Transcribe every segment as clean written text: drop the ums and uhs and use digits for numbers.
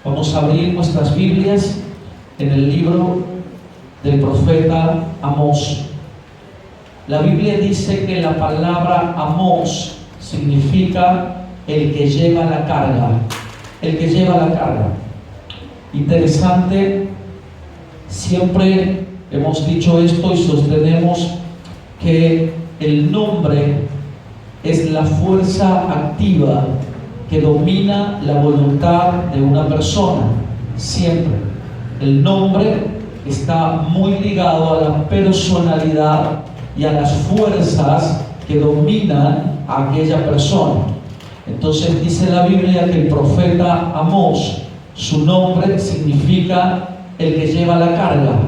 Vamos a abrir nuestras Biblias en el libro del profeta Amós. La Biblia dice que la palabra Amós significa el que lleva la carga. El que lleva la carga. Interesante, siempre hemos dicho esto y sostenemos que el nombre es la fuerza activa que domina la voluntad de una persona. Siempre. El nombre está muy ligado a la personalidad y a las fuerzas que dominan a aquella persona. Entonces dice la Biblia que el profeta Amós, su nombre significa el que lleva la carga.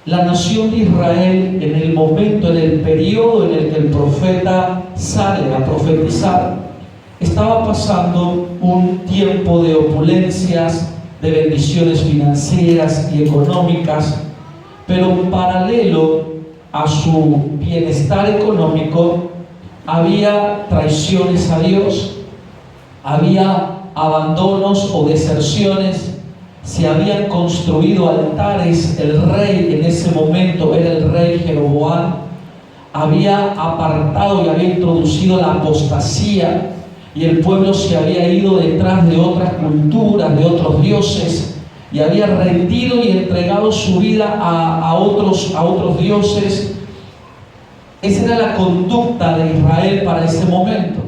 La nación de Israel, en el momento, en el periodo en el que el profeta sale a profetizar, estaba pasando un tiempo de opulencias, de bendiciones financieras y económicas, pero paralelo a su bienestar económico había traiciones a Dios, había abandonos o deserciones, se habían construido altares. El rey en ese momento era el rey Jeroboam, había apartado y había introducido la apostasía, y el pueblo se había ido detrás de otras culturas, de otros dioses, y había rendido y entregado su vida a otros dioses. Esa era la conducta de Israel para ese momento.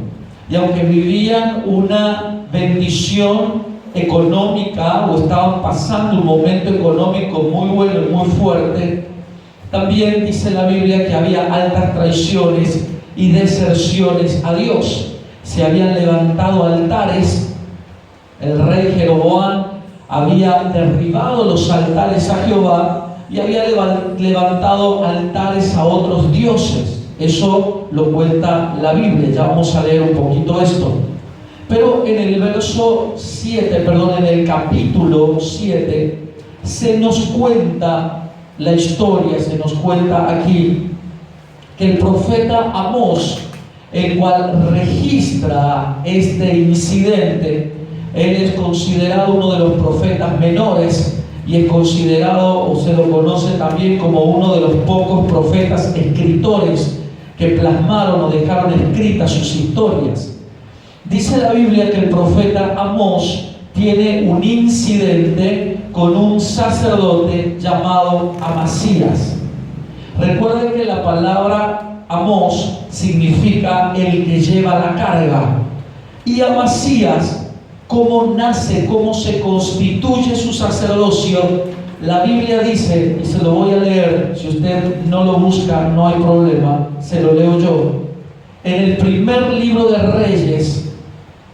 Y aunque vivían una bendición económica o estaban pasando un momento económico muy bueno y muy fuerte, también dice la Biblia que había altas traiciones y deserciones a Dios. Se habían levantado altares. El rey Jeroboam había derribado los altares a Jehová y había levantado altares a otros dioses. Eso lo cuenta la Biblia. Ya vamos a leer un poquito esto. Pero en el capítulo 7, se nos cuenta la historia, se nos cuenta aquí que el profeta Amós, el cual registra este incidente, él es considerado uno de los profetas menores y es considerado, o se lo conoce también como uno de los pocos profetas escritores que plasmaron o dejaron escritas sus historias. Dice la Biblia que el profeta Amós tiene un incidente con un sacerdote llamado Amasías. Recuerden que la palabra Amós significa el que lleva la carga. Y Amasías, ¿cómo nace, cómo se constituye su sacerdocio? La Biblia dice, y se lo voy a leer, si usted no lo busca, no hay problema, se lo leo yo. En el primer libro de Reyes,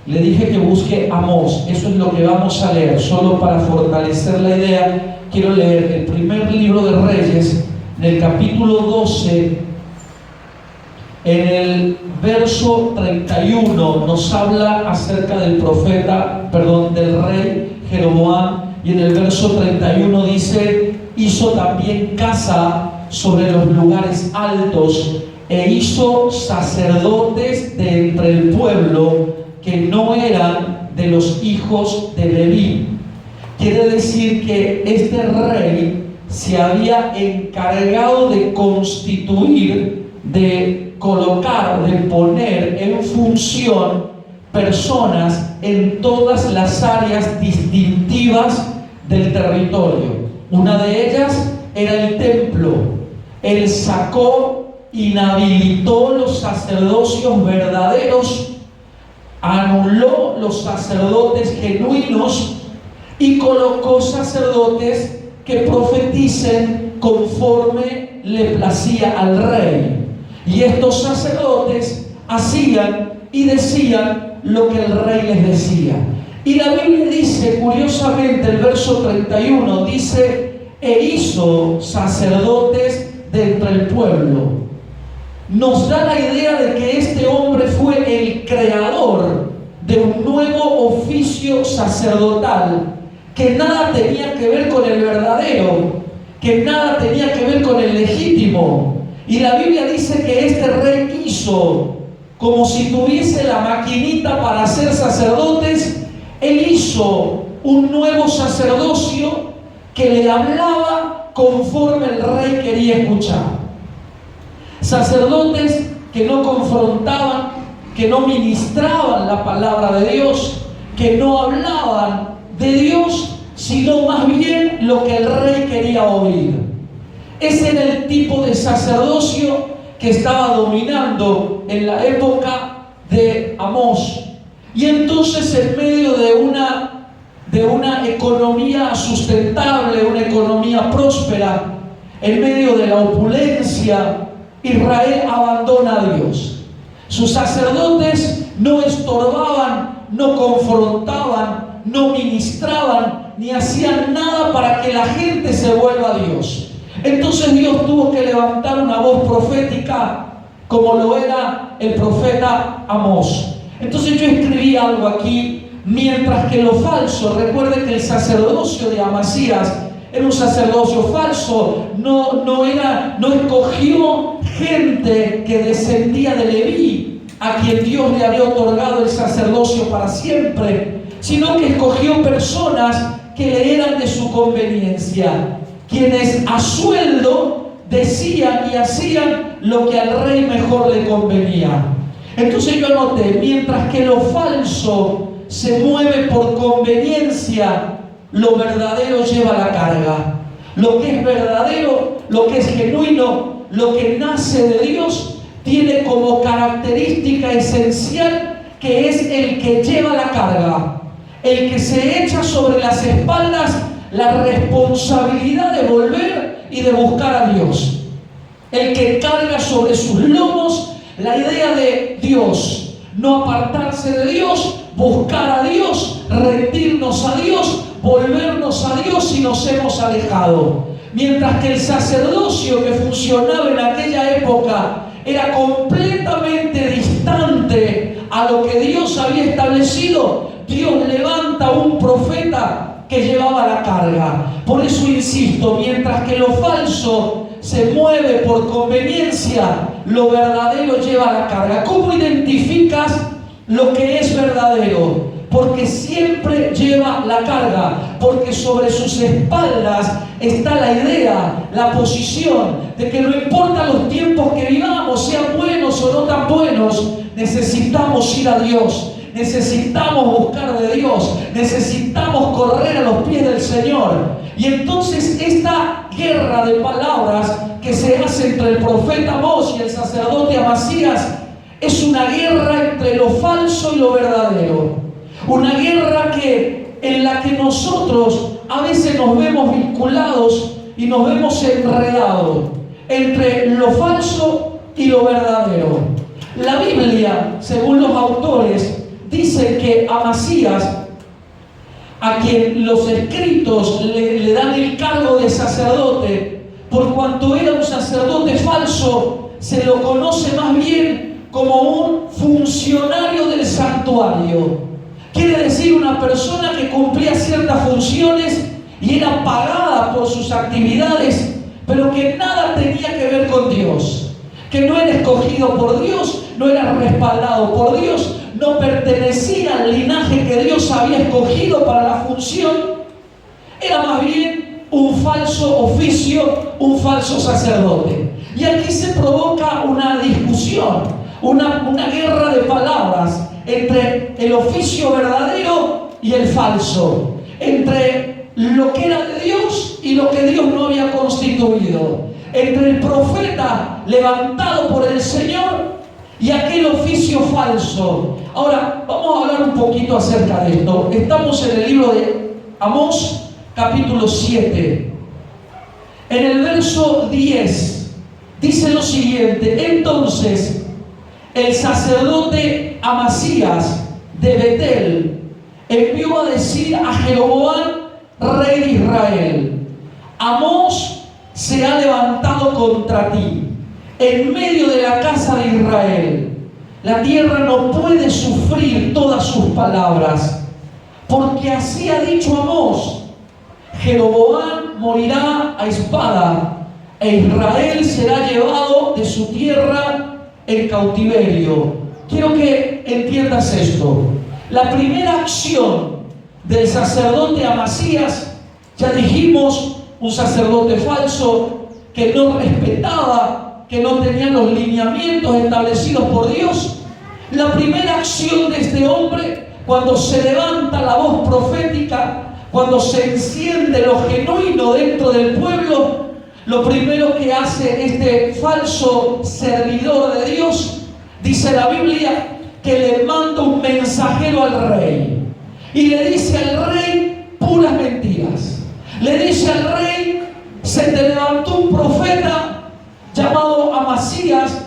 le dije que busque Amós, eso es lo que vamos a leer, solo para fortalecer la idea. Quiero leer el primer libro de Reyes, en el capítulo 12, en el verso 31, nos habla acerca del del rey Jeroboam, y en el verso 31 dice: hizo también casa sobre los lugares altos, e hizo sacerdotes de entre el pueblo que no eran de los hijos de Leví. Quiere decir que este rey se había encargado de constituir, de colocar, de poner en función personas en todas las áreas distintivas del territorio. Una de ellas era el templo. Él sacó, inhabilitó los sacerdocios verdaderos, anuló los sacerdotes genuinos y colocó sacerdotes que profeticen conforme le placía al rey. Y estos sacerdotes hacían y decían lo que el rey les decía. Y la Biblia dice, curiosamente, el verso 31 dice: e hizo sacerdotes de entre el pueblo. Nos da la idea de que este hombre fue el creador de un nuevo oficio sacerdotal que nada tenía que ver con el verdadero, que nada tenía que ver con el legítimo. Y la Biblia dice que este rey hizo, como si tuviese la maquinita para ser sacerdotes, él hizo un nuevo sacerdocio que le hablaba conforme el rey quería escuchar. Sacerdotes que no confrontaban, que no ministraban la palabra de Dios, que no hablaban de Dios, sino más bien lo que el rey quería oír. Ese era el tipo de sacerdocio que estaba dominando en la época de Amós. Y entonces, en medio de una economía sustentable, una economía próspera, en medio de la opulencia, Israel abandona a Dios. Sus sacerdotes no estorbaban, no confrontaban, no ministraban, ni hacían nada para que la gente se vuelva a Dios. Entonces Dios tuvo que levantar una voz profética, como lo era el profeta Amós. Entonces yo escribí algo aquí: mientras que lo falso, recuerde que el sacerdocio de Amasías era un sacerdocio falso, no escogió gente que descendía de Leví, a quien Dios le había otorgado el sacerdocio para siempre, sino que escogió personas que le eran de su conveniencia, quienes a sueldo decían y hacían lo que al rey mejor le convenía. Entonces yo anoté: mientras que lo falso se mueve por conveniencia, lo verdadero lleva la carga. Lo que es verdadero, lo que es genuino, lo que nace de Dios, tiene como característica esencial que es el que lleva la carga, el que se echa sobre las espaldas la responsabilidad de volver y de buscar a Dios, el que carga sobre sus lomos la idea de Dios, no apartarse de Dios, buscar a Dios, rendirnos a Dios, volvernos a Dios si nos hemos alejado. Mientras que el sacerdocio que funcionaba en aquella época era completamente distante a lo que Dios había establecido, Dios levanta un profeta que llevaba la carga. Por eso insisto: mientras que lo falso se mueve por conveniencia, lo verdadero lleva la carga. ¿Cómo identificas lo que es verdadero? Porque siempre lleva la carga, porque sobre sus espaldas está la idea, la posición de que no importa los tiempos que vivamos, sean buenos o no tan buenos, necesitamos ir a Dios, necesitamos buscar de Dios, necesitamos correr a los pies del Señor. Y entonces esta guerra de palabras que se hace entre el profeta Amós y el sacerdote Amasías es una guerra entre lo falso y lo verdadero. Una guerra en la que nosotros a veces nos vemos vinculados y nos vemos enredados entre lo falso y lo verdadero. La Biblia, según los autores, dice que Amasías, a quien los escritos le dan el cargo de sacerdote, por cuanto era un sacerdote falso, se lo conoce más bien como un funcionario del santuario. Quiere decir, una persona que cumplía ciertas funciones y era pagada por sus actividades, pero que nada tenía que ver con Dios, que no era escogido por Dios, no era respaldado por Dios, no pertenecía al linaje que Dios había escogido para la función. Era más bien un falso oficio, un falso sacerdote. Y aquí se provoca una discusión, una guerra de palabras entre el oficio verdadero y el falso, entre lo que era de Dios y lo que Dios no había constituido, entre el profeta levantado por el Señor y aquel oficio falso. Ahora, vamos a hablar un poquito acerca de esto. Estamos en el libro de Amós, capítulo 7. En el verso 10 dice lo siguiente: entonces el sacerdote Amasías de Betel envió a decir a Jeroboam, rey de Israel: Amós se ha levantado contra ti en medio de la casa de Israel. La tierra no puede sufrir todas sus palabras, porque así ha dicho Amós: Jeroboam morirá a espada, e Israel será llevado de su tierra en cautiverio. Quiero que entiendas esto. La primera acción del sacerdote Amasías, ya dijimos, un sacerdote falso que no respetaba, que no tenía los lineamientos establecidos por Dios. La primera acción de este hombre, cuando se levanta la voz profética, cuando se enciende lo genuino dentro del pueblo, lo primero que hace este falso servidor de Dios, dice la Biblia, que le manda un mensajero al rey y le dice al rey puras mentiras. Le dice al rey: se te levantó un profeta llamado Amasías,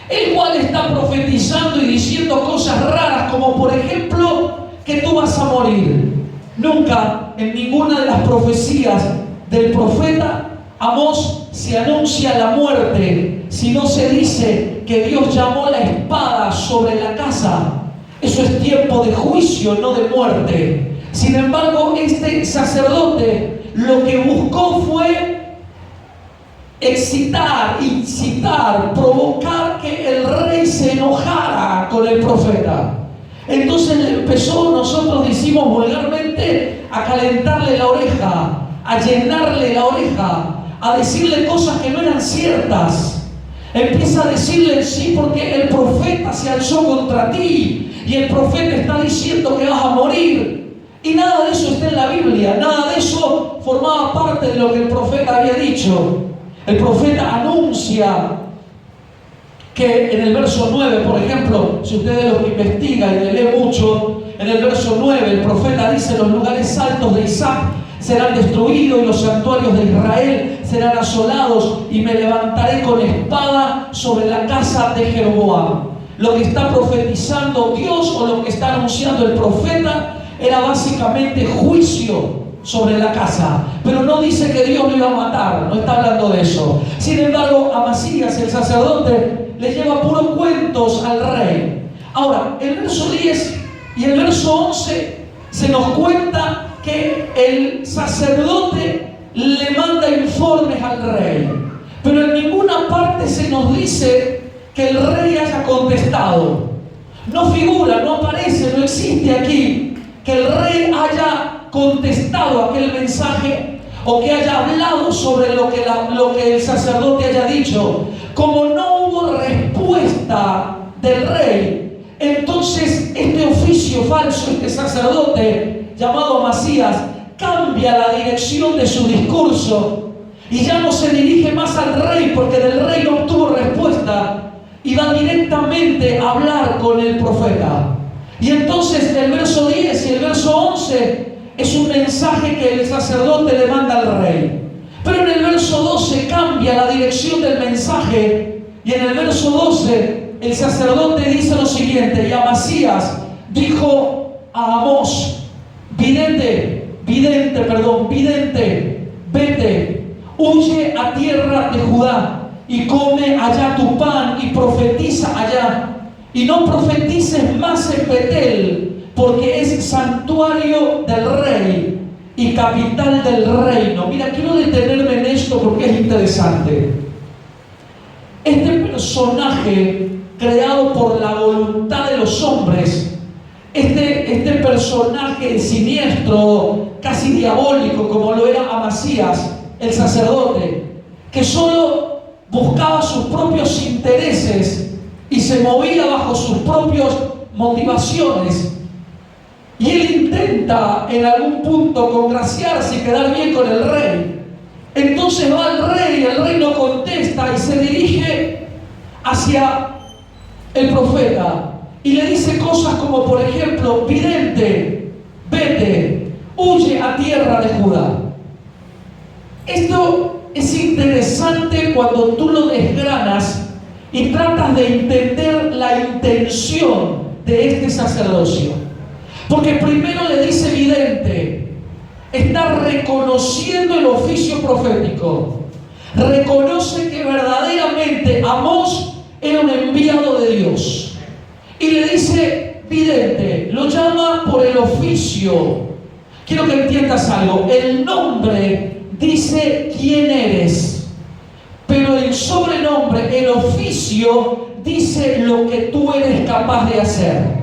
el cual está profetizando y diciendo cosas raras, como por ejemplo que tú vas a morir. Nunca en ninguna de las profecías del profeta Amós se anuncia la muerte, sino se dice que Dios llamó la espada sobre la casa. Eso es tiempo de juicio, no de muerte. Sin embargo, este sacerdote lo que buscó fue excitar, incitar, provocar que el rey se enojara con el profeta. Entonces empezó, nosotros decimos vulgarmente, a calentarle la oreja, a llenarle la oreja, a decirle cosas que no eran ciertas. Empieza a decirle: sí, porque el profeta se alzó contra ti y el profeta está diciendo que vas a morir. Y nada de eso está en la Biblia, nada de eso formaba parte de lo que el profeta había dicho. El profeta anuncia que en el verso 9, por ejemplo, si ustedes lo investigan y leen mucho, en el verso 9 el profeta dice: los lugares altos de Isaac serán destruidos y los santuarios de Israel serán asolados, y me levantaré con espada sobre la casa de Jeroboam. Lo que está profetizando Dios, o lo que está anunciando el profeta, era básicamente juicio sobre la casa, pero no dice que Dios lo iba a matar, no está hablando de eso. Sin embargo, Amasías, el sacerdote, le lleva puros cuentos al rey. Ahora, el verso 10 y el verso 11 se nos cuenta que el sacerdote le manda informes al rey, pero en ninguna parte se nos dice que el rey haya contestado. No figura, no aparece, no existe aquí que el rey haya contestado aquel mensaje o que haya hablado sobre lo que el sacerdote haya dicho. Como no hubo respuesta del rey, entonces este oficio falso, este sacerdote llamado Amasías, cambia la dirección de su discurso y ya no se dirige más al rey, porque del rey no obtuvo respuesta, y va directamente a hablar con el profeta. Y entonces el verso 10 y el verso 11 es un mensaje que el sacerdote le manda al rey. Pero en el verso 12 cambia la dirección del mensaje, y en el verso 12 el sacerdote dice lo siguiente: y Amasías dijo a Amós: vidente, vete, huye a tierra de Judá y come allá tu pan y profetiza allá, y no profetices más en Betel, porque es santuario del rey y capital del reino. Mira, quiero detenerme en esto porque es interesante. Este personaje creado por la voluntad de los hombres, este personaje siniestro, casi diabólico, como lo era Amasías, el sacerdote, que solo buscaba sus propios intereses y se movía bajo sus propias motivaciones, y él intenta en algún punto congraciarse y quedar bien con el rey. Entonces va al rey y el rey no contesta y se dirige hacia el profeta y le dice cosas como, por ejemplo: vidente, vete, huye a tierra de Judá. Esto es interesante cuando tú lo desgranas y tratas de entender la intención de este sacerdocio. Porque primero le dice vidente, está reconociendo el oficio profético, reconoce que verdaderamente Amós era un enviado de Dios, y le dice vidente, lo llama por el oficio. Quiero que entiendas algo: el nombre dice quién eres, pero el sobrenombre, el oficio, dice lo que tú eres capaz de hacer.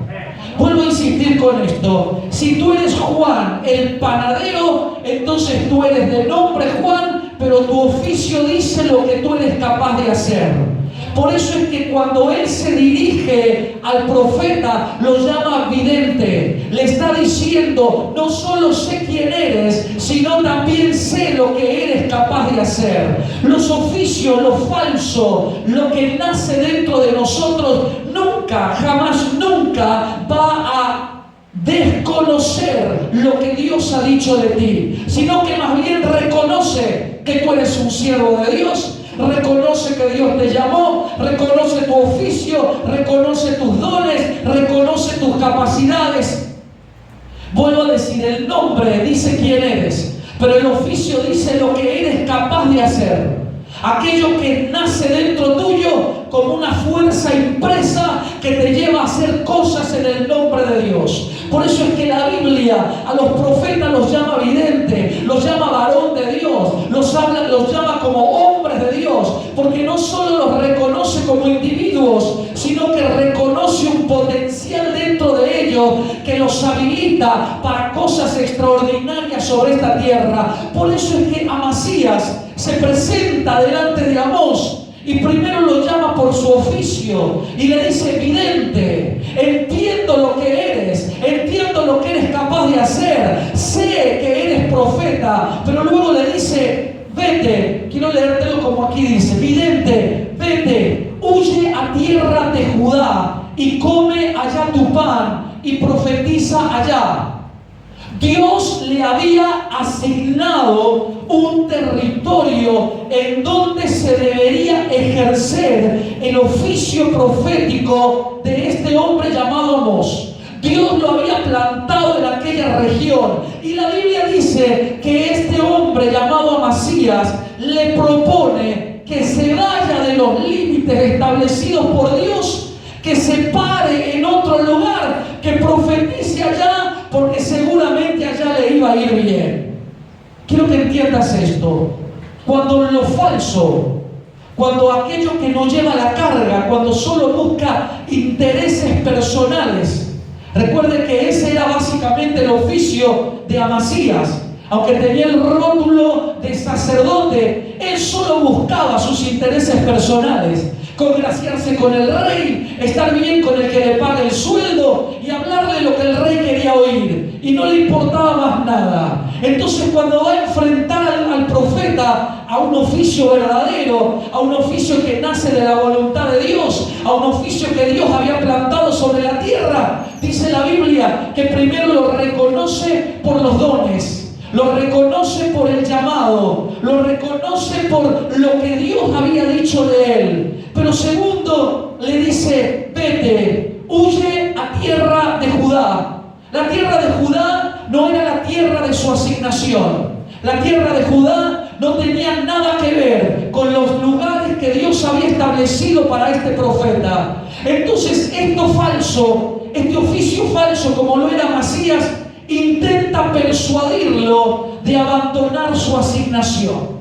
Vuelvo a insistir insistir con esto. Si tú eres Juan, el panadero, entonces tú eres de nombre Juan, pero tu oficio dice lo que tú eres capaz de hacer. Por eso es que cuando él se dirige al profeta, lo llama vidente. Le está diciendo, no solo sé quién eres, sino también sé lo que eres capaz de hacer. Los oficios, lo falso, lo que nace dentro de nosotros, nunca, jamás, nunca va a desconocer lo que Dios ha dicho de ti, sino que más bien reconoce que tú eres un siervo de Dios. Reconoce que Dios te llamó, reconoce tu oficio, reconoce tus dones, reconoce tus capacidades. Vuelvo a decir, el nombre dice quién eres, pero el oficio dice lo que eres capaz de hacer. Aquello que nace dentro tuyo como una fuerza impresa que te lleva a hacer cosas en el nombre de Dios. Por eso es que la Biblia a los profetas los llama vidente, los llama varón de Dios, los llama como hombres de Dios, porque no solo los reconoce como individuos, sino que reconoce un potencial dentro de ellos que los habilita para cosas extraordinarias sobre esta tierra. Por eso es que Amasías se presenta delante de Amós y primero lo llama por su oficio y le dice: vidente, entiendo lo que eres, entiendo lo que eres capaz de hacer, sé que eres profeta. Pero luego le dice: vete, quiero leértelo como aquí dice: vidente, vete, huye a tierra de Judá y come allá tu pan y profetiza allá. Dios le había asignado un territorio en donde se debería ejercer el oficio profético de este hombre llamado Amós. Dios lo había plantado en aquella región y la Biblia dice que este hombre llamado Amasías le propone que se vaya de los límites establecidos por Dios, que se pare en otro lugar, que profetice allá, porque seguramente allá le iba a ir bien. Quiero que entiendas esto. Cuando lo falso, cuando aquello que no lleva la carga, cuando solo busca intereses personales. Recuerde que ese era básicamente el oficio de Amasías. Aunque tenía el rótulo de sacerdote, él solo buscaba sus intereses personales. Congraciarse con el rey, estar bien con el que le paga el sueldo y hablarle lo que el rey quería oír, y no le importaba más nada. Entonces, cuando va a enfrentar al profeta a un oficio verdadero, a un oficio que nace de la voluntad de Dios, a un oficio que Dios había plantado sobre la tierra, dice la Biblia que primero lo reconoce por los dones, lo reconoce por el llamado, lo reconoce por lo que Dios había dicho de él. Pero segundo, le dice: vete, huye a tierra de Judá. La tierra de Judá no era la tierra de su asignación. La tierra de Judá no tenía nada que ver con los lugares que Dios había establecido para este profeta. Entonces, esto falso, este oficio falso, como lo era Amasías, intenta persuadirlo de abandonar su asignación.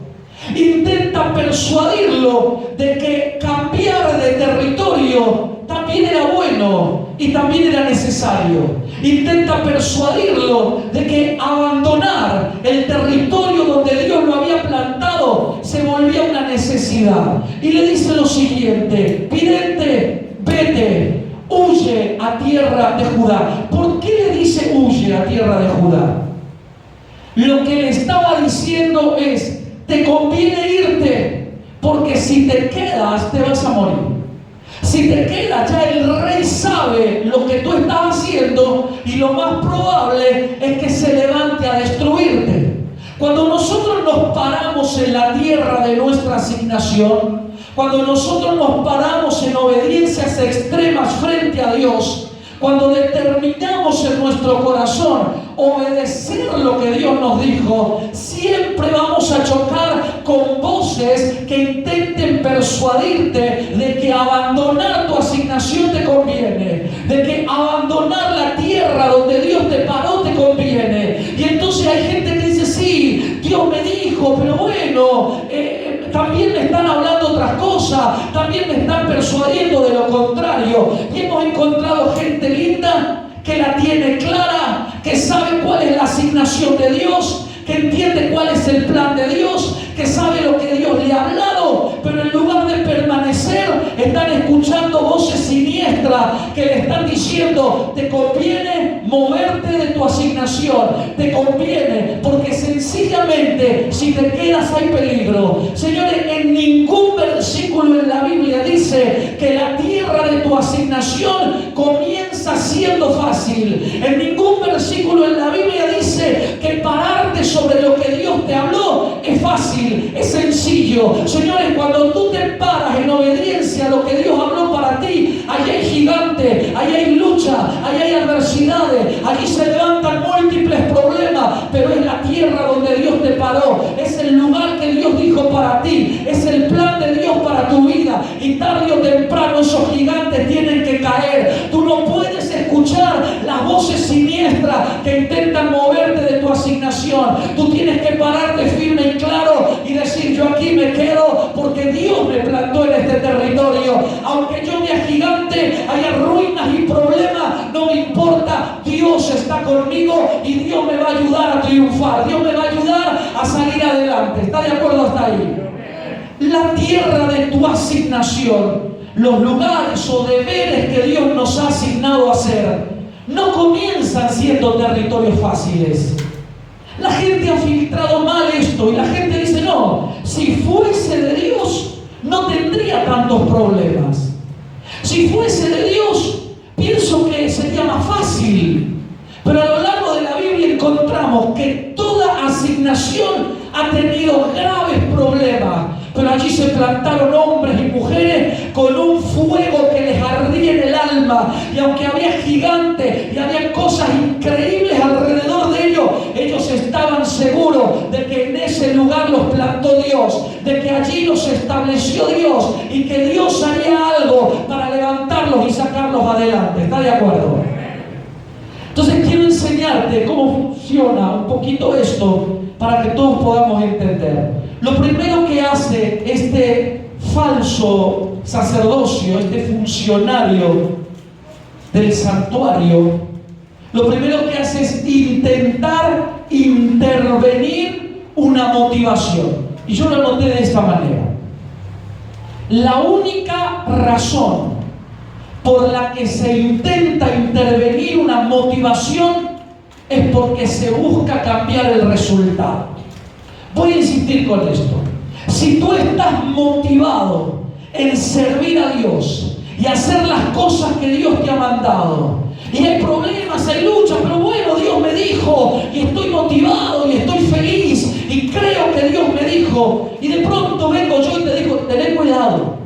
Intenta persuadirlo de que cambiar de territorio también era bueno y también era necesario. Intenta persuadirlo de que abandonar el territorio donde Dios lo había plantado se volvía una necesidad. Y le dice lo siguiente: vidente, vete, huye a tierra de Judá. ¿Por qué le dice huye a tierra de Judá? Lo que le estaba diciendo es: te conviene irte, porque si te quedas te vas a morir. Si te quedas, ya el rey sabe lo que tú estás haciendo y lo más probable es que se levante a destruirte. Cuando nosotros nos paramos en la tierra de nuestra asignación, cuando nosotros nos paramos en obediencias extremas frente a Dios, cuando determinamos en nuestro corazón obedecer lo que Dios nos dijo, siempre vamos a chocar con voces que intenten persuadirte de que abandonar tu asignación te conviene, de que abandonar la tierra donde Dios te paró te conviene. Y entonces hay gente que dice: sí, Dios me dijo, pero bueno, también me están hablando otras cosas, también me están persuadiendo de lo contrario. Y hemos encontrado gente linda que la tiene clara, que sabe cuál es la asignación de Dios, que entiende cuál es el plan de Dios, que sabe lo que Dios le ha hablado, pero en lugar de permanecer, están escuchando voces siniestras que le están diciendo: te conviene moverte de tu asignación, te conviene, porque sencillamente si te quedas hay peligro. Señores, en ningún versículo en la Biblia dice que la tierra de tu asignación comienza siendo fácil. En ningún versículo en la Biblia dice que pararte sobre lo que Dios te habló es fácil, es sencillo. Señores, cuando tú te paras en obediencia a lo que Dios habló para ti, allí hay gigantes, allí hay lucha, allí hay adversidades, allí se levantan múltiples problemas, pero es la tierra donde Dios te paró, es el lugar que Dios dijo para ti, es el plan de Dios para tu vida, y tarde o temprano esos gigantes tienen que caer. Tú no puedes escuchar las voces siniestras que intentan moverte de tu asignación. Tú tienes que pararte firme y claro y decir: yo aquí me quedo porque Dios me plantó en este territorio. Aunque yo me agigante, haya ruinas y problemas, no me importa. Dios está conmigo y Dios me va a ayudar a triunfar. Dios me va a ayudar a salir adelante. ¿Está de acuerdo hasta ahí? La tierra de tu asignación, los lugares o deberes que Dios nos ha asignado a hacer, no comienzan siendo territorios fáciles. La gente ha filtrado mal esto y la gente dice: no, si fuese de Dios no tendría tantos problemas. Si fuese de Dios, pienso que sería más fácil. Pero a lo largo de la Biblia encontramos que toda asignación ha tenido graves problemas. Pero allí se plantaron hombres y mujeres con un fuego que les ardía en el alma. Y aunque había gigantes y había cosas increíbles alrededor de ellos, ellos estaban seguros de que en ese lugar los plantó Dios, de que allí los estableció Dios y que Dios haría algo para levantarlos y sacarlos adelante. ¿Está de acuerdo? Entonces quiero enseñarte cómo funciona un poquito esto para que todos podamos entender. Lo primero que hace este falso sacerdocio, este funcionario del santuario, lo primero que hace es intentar intervenir una motivación. Y yo lo anoté de esta manera: la única razón por la que se intenta intervenir una motivación es porque se busca cambiar el resultado. Voy a insistir con esto. Si tú estás motivado en servir a Dios y hacer las cosas que Dios te ha mandado, y hay problemas, hay luchas, pero bueno, Dios me dijo, y estoy motivado, y estoy feliz, y creo que Dios me dijo, y de pronto vengo yo y te digo: ten cuidado,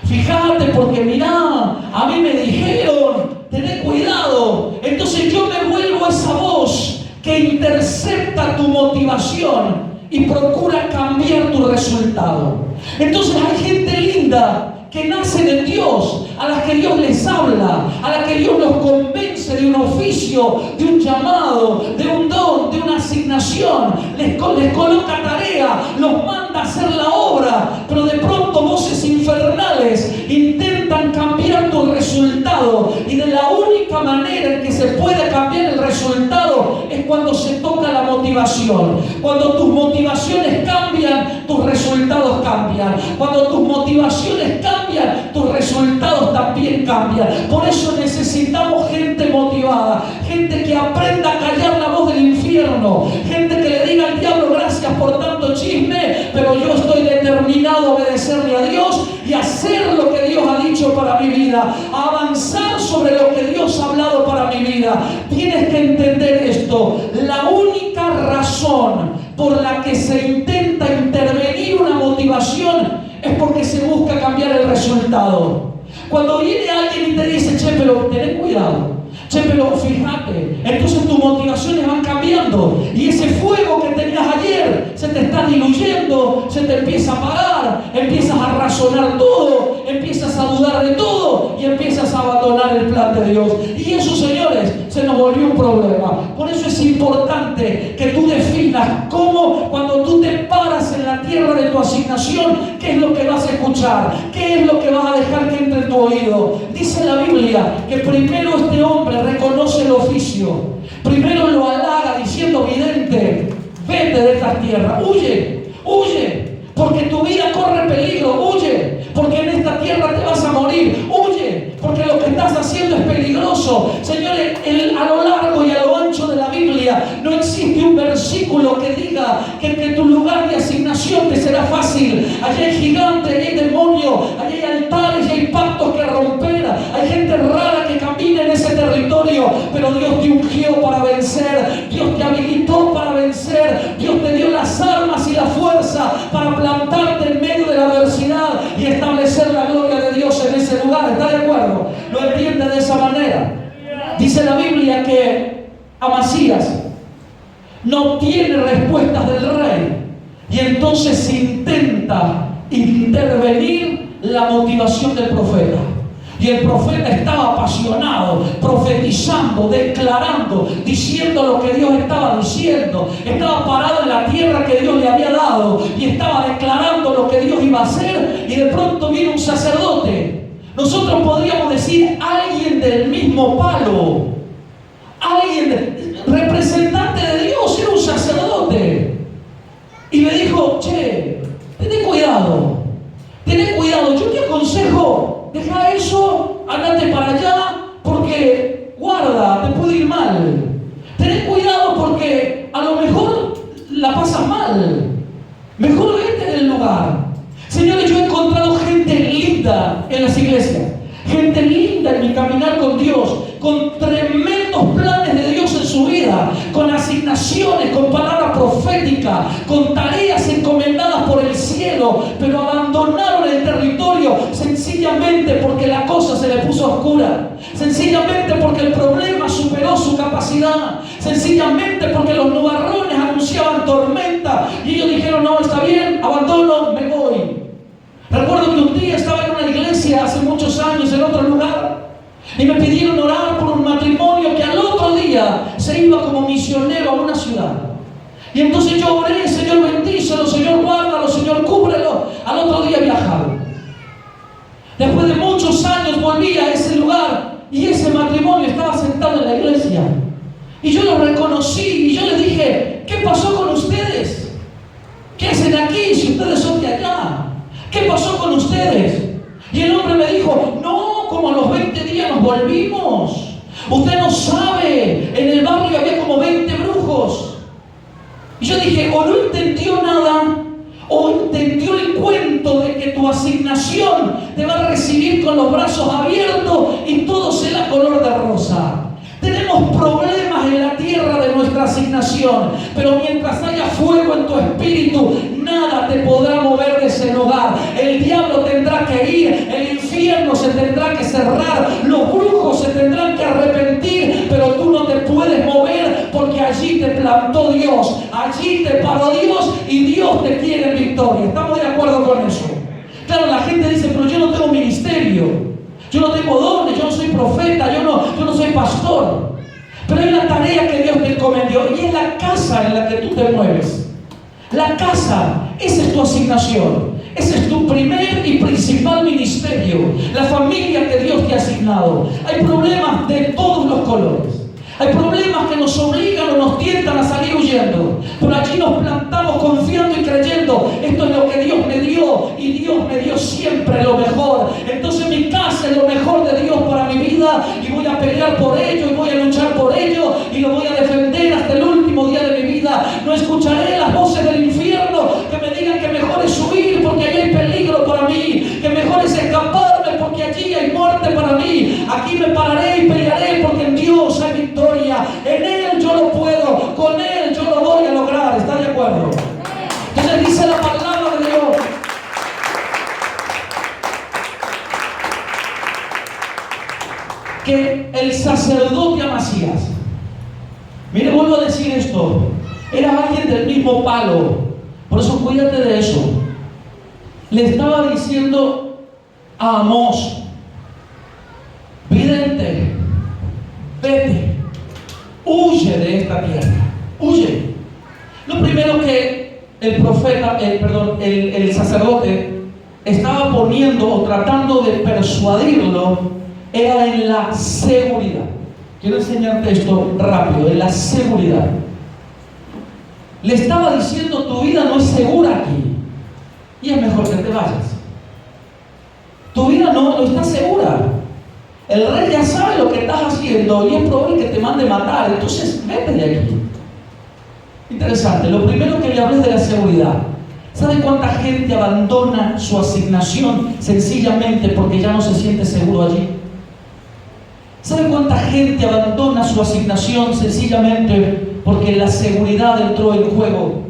fíjate, porque mirá, a mí me dijeron, ten cuidado. Entonces yo me vuelvo esa voz que intercepta tu motivación y procura cambiar tu resultado. Entonces hay gente linda que nace de Dios, a las que Dios les habla, a las que Dios los convence de un oficio, de un llamado, de un don, de una asignación, les coloca tarea, los manda a hacer la obra, pero de pronto voces infernales intentan cambiar tu resultado, y de la única manera en que se puede cambiar el resultado es cuando se toca la motivación. Cuando tus motivaciones cambian, tus resultados cambian. Cuando tus motivaciones cambian, tus resultados también cambian. Por eso necesitamos gente motivada, gente que aprenda a callar la voz del infierno, gente que le diga al diablo: gracias por tanto chisme, pero yo estoy determinado a obedecerle a Dios y hacer lo que Dios ha dicho para mi vida, a avanzar sobre lo que Dios ha hablado para mi vida. Tienes que entender esto: la única razón por la que se intenta intervenir una motivación es porque se busca cambiar el resultado. Cuando viene alguien y te dice: che, pero ten cuidado, che, pero fíjate, entonces tus motivaciones van cambiando y ese fuego que tenías ayer se te está diluyendo, se te empieza a apagar, empiezas a razonar todo, empiezas a dudar de todo y empiezas a abandonar el plan de Dios. Y eso, señores, se nos volvió un problema. Por eso es importante que tú definas cómo, cuando tú te paras en la tierra de tu asignación, ¿qué es lo que vas a escuchar? ¿Qué es lo que vas a dejar que entre en tu oído? Dice la Biblia que primero este hombre reconoce el oficio. Primero lo halaga diciendo: vidente, vete de esta tierra, huye, huye, porque tu vida corre peligro, huye, porque en esta tierra te vas a morir, huye, porque lo que estás haciendo es peligroso. Señores, a lo largo y a lo ancho de la Biblia no existe un versículo que diga que tu lugar de asignación te será fácil. Allí hay gigantes, allí hay demonios, allí hay altares y hay pactos que romper. Hay gente rara que camina en ese territorio, pero Dios te ungió para vencer, Dios te habilitó para vencer, Dios te dio las armas y la fuerza para plantarte en medio de la adversidad y establecer la gloria de Dios en ese lugar. ¿Está de acuerdo? ¿Lo entiende de esa manera? Dice la Biblia que Amasías no obtiene respuestas del rey y entonces intenta intervenir la motivación del profeta. Y el profeta estaba apasionado, profetizando, declarando, diciendo lo que Dios estaba diciendo. Estaba parado en la tierra que Dios le había dado y estaba declarando lo que Dios iba a hacer. Y de pronto viene un sacerdote. Nosotros podríamos decir alguien del mismo palo, alguien representante de Dios, era un sacerdote. Y le dijo: che, ten cuidado, yo te aconsejo, deja eso, andate para allá, porque guarda, te puede ir mal. Ten cuidado porque a lo mejor la pasas mal. Mejor vete del lugar. Señores, yo he encontrado gente linda en las iglesias, gente linda en mi caminar con Dios, con tremendos planes de Dios en su vida, con asignaciones, con palabra profética, con tareas encomendadas por el cielo, pero abandonaron el territorio sencillamente porque la cosa se le puso oscura, sencillamente porque el problema superó su capacidad, sencillamente porque los nubarrones anunciaban tormenta y ellos dijeron: no, está bien, abandono, me voy. Recuerdo que un día estaba en una iglesia hace muchos años en otro lugar y me pidieron orar por un matrimonio que al otro día se iba como misionero a una ciudad. Y entonces yo oré: Señor, bendícelo, Señor, guárdalo, Señor, cúbrelo. Al otro día viajaron. Después de muchos años volví a ese lugar y ese matrimonio estaba sentado en la iglesia. Y yo lo reconocí y yo les dije: ¿qué pasó con ustedes? ¿Qué hacen aquí si ustedes son de allá? ¿Qué pasó con ustedes? Y el hombre me dijo: no, como a los 20 días nos volvimos. Usted no sabe, en el barrio había como 20 brujos. Y yo dije: o no entendió nada, o entendió el cuento de que tu asignación te va a recibir con los brazos abiertos y todo será color de rosa. Tenemos problemas en la tierra de nuestra asignación, pero mientras haya fuego en tu espíritu, nada te podrá mover de ese lugar. El diablo tendrá que ir, el infierno se tendrá que cerrar, los brujos se tendrán que arrepentir, pero tú no te puedes mover porque allí te plantó Dios, allí te paró Dios y Dios te quiere en victoria. ¿Estamos de acuerdo con eso? Claro, la gente dice: pero yo no tengo ministerio, yo no tengo dones, yo no soy profeta, yo no soy pastor. Pero hay una tarea que Dios te encomendó y es la casa en la que tú te mueves. La casa, esa es tu asignación. Ese es tu primer y principal ministerio. La familia que Dios te ha asignado. Hay problemas de todos los colores. Hay problemas que nos obligan o nos tientan a salir huyendo. Pero allí nos plantamos confiando y creyendo: esto es lo que Dios me dio y Dios me dio siempre lo mejor. Entonces mi casa es lo mejor de Dios para mi vida y voy a pelear por ello y voy a luchar por ello y lo voy a defender hasta el último día de mi vida. No escucharé las voces del infierno que me digan que mejor es huir porque allí hay peligro para mí, que mejor es escaparme porque allí hay muerte para mí. Aquí me pararé y pelearé porque en Dios hay victoria. En Él yo lo puedo, con Él yo lo voy a lograr. ¿Está de acuerdo? Entonces dice la palabra de Dios que el sacerdote Amasías, mire, vuelvo a decir esto, era alguien del mismo palo, por eso cuídate de eso. Le estaba diciendo a Amós: vidente, vete, huye de esta tierra, huye. Lo primero que el sacerdote estaba poniendo o tratando de persuadirlo era en la seguridad. Quiero enseñarte esto rápido, en la seguridad. Le estaba diciendo: tu vida no es segura aquí y es mejor que te vayas. Tu vida no está segura. El rey ya sabe lo que estás haciendo y es probable que te mande matar, entonces vete de aquí. Interesante. Lo primero que le hablé es de la seguridad. ¿Sabe cuánta gente abandona su asignación sencillamente porque ya no se siente seguro allí? ¿Sabe cuánta gente abandona su asignación sencillamente porque la seguridad entró en juego?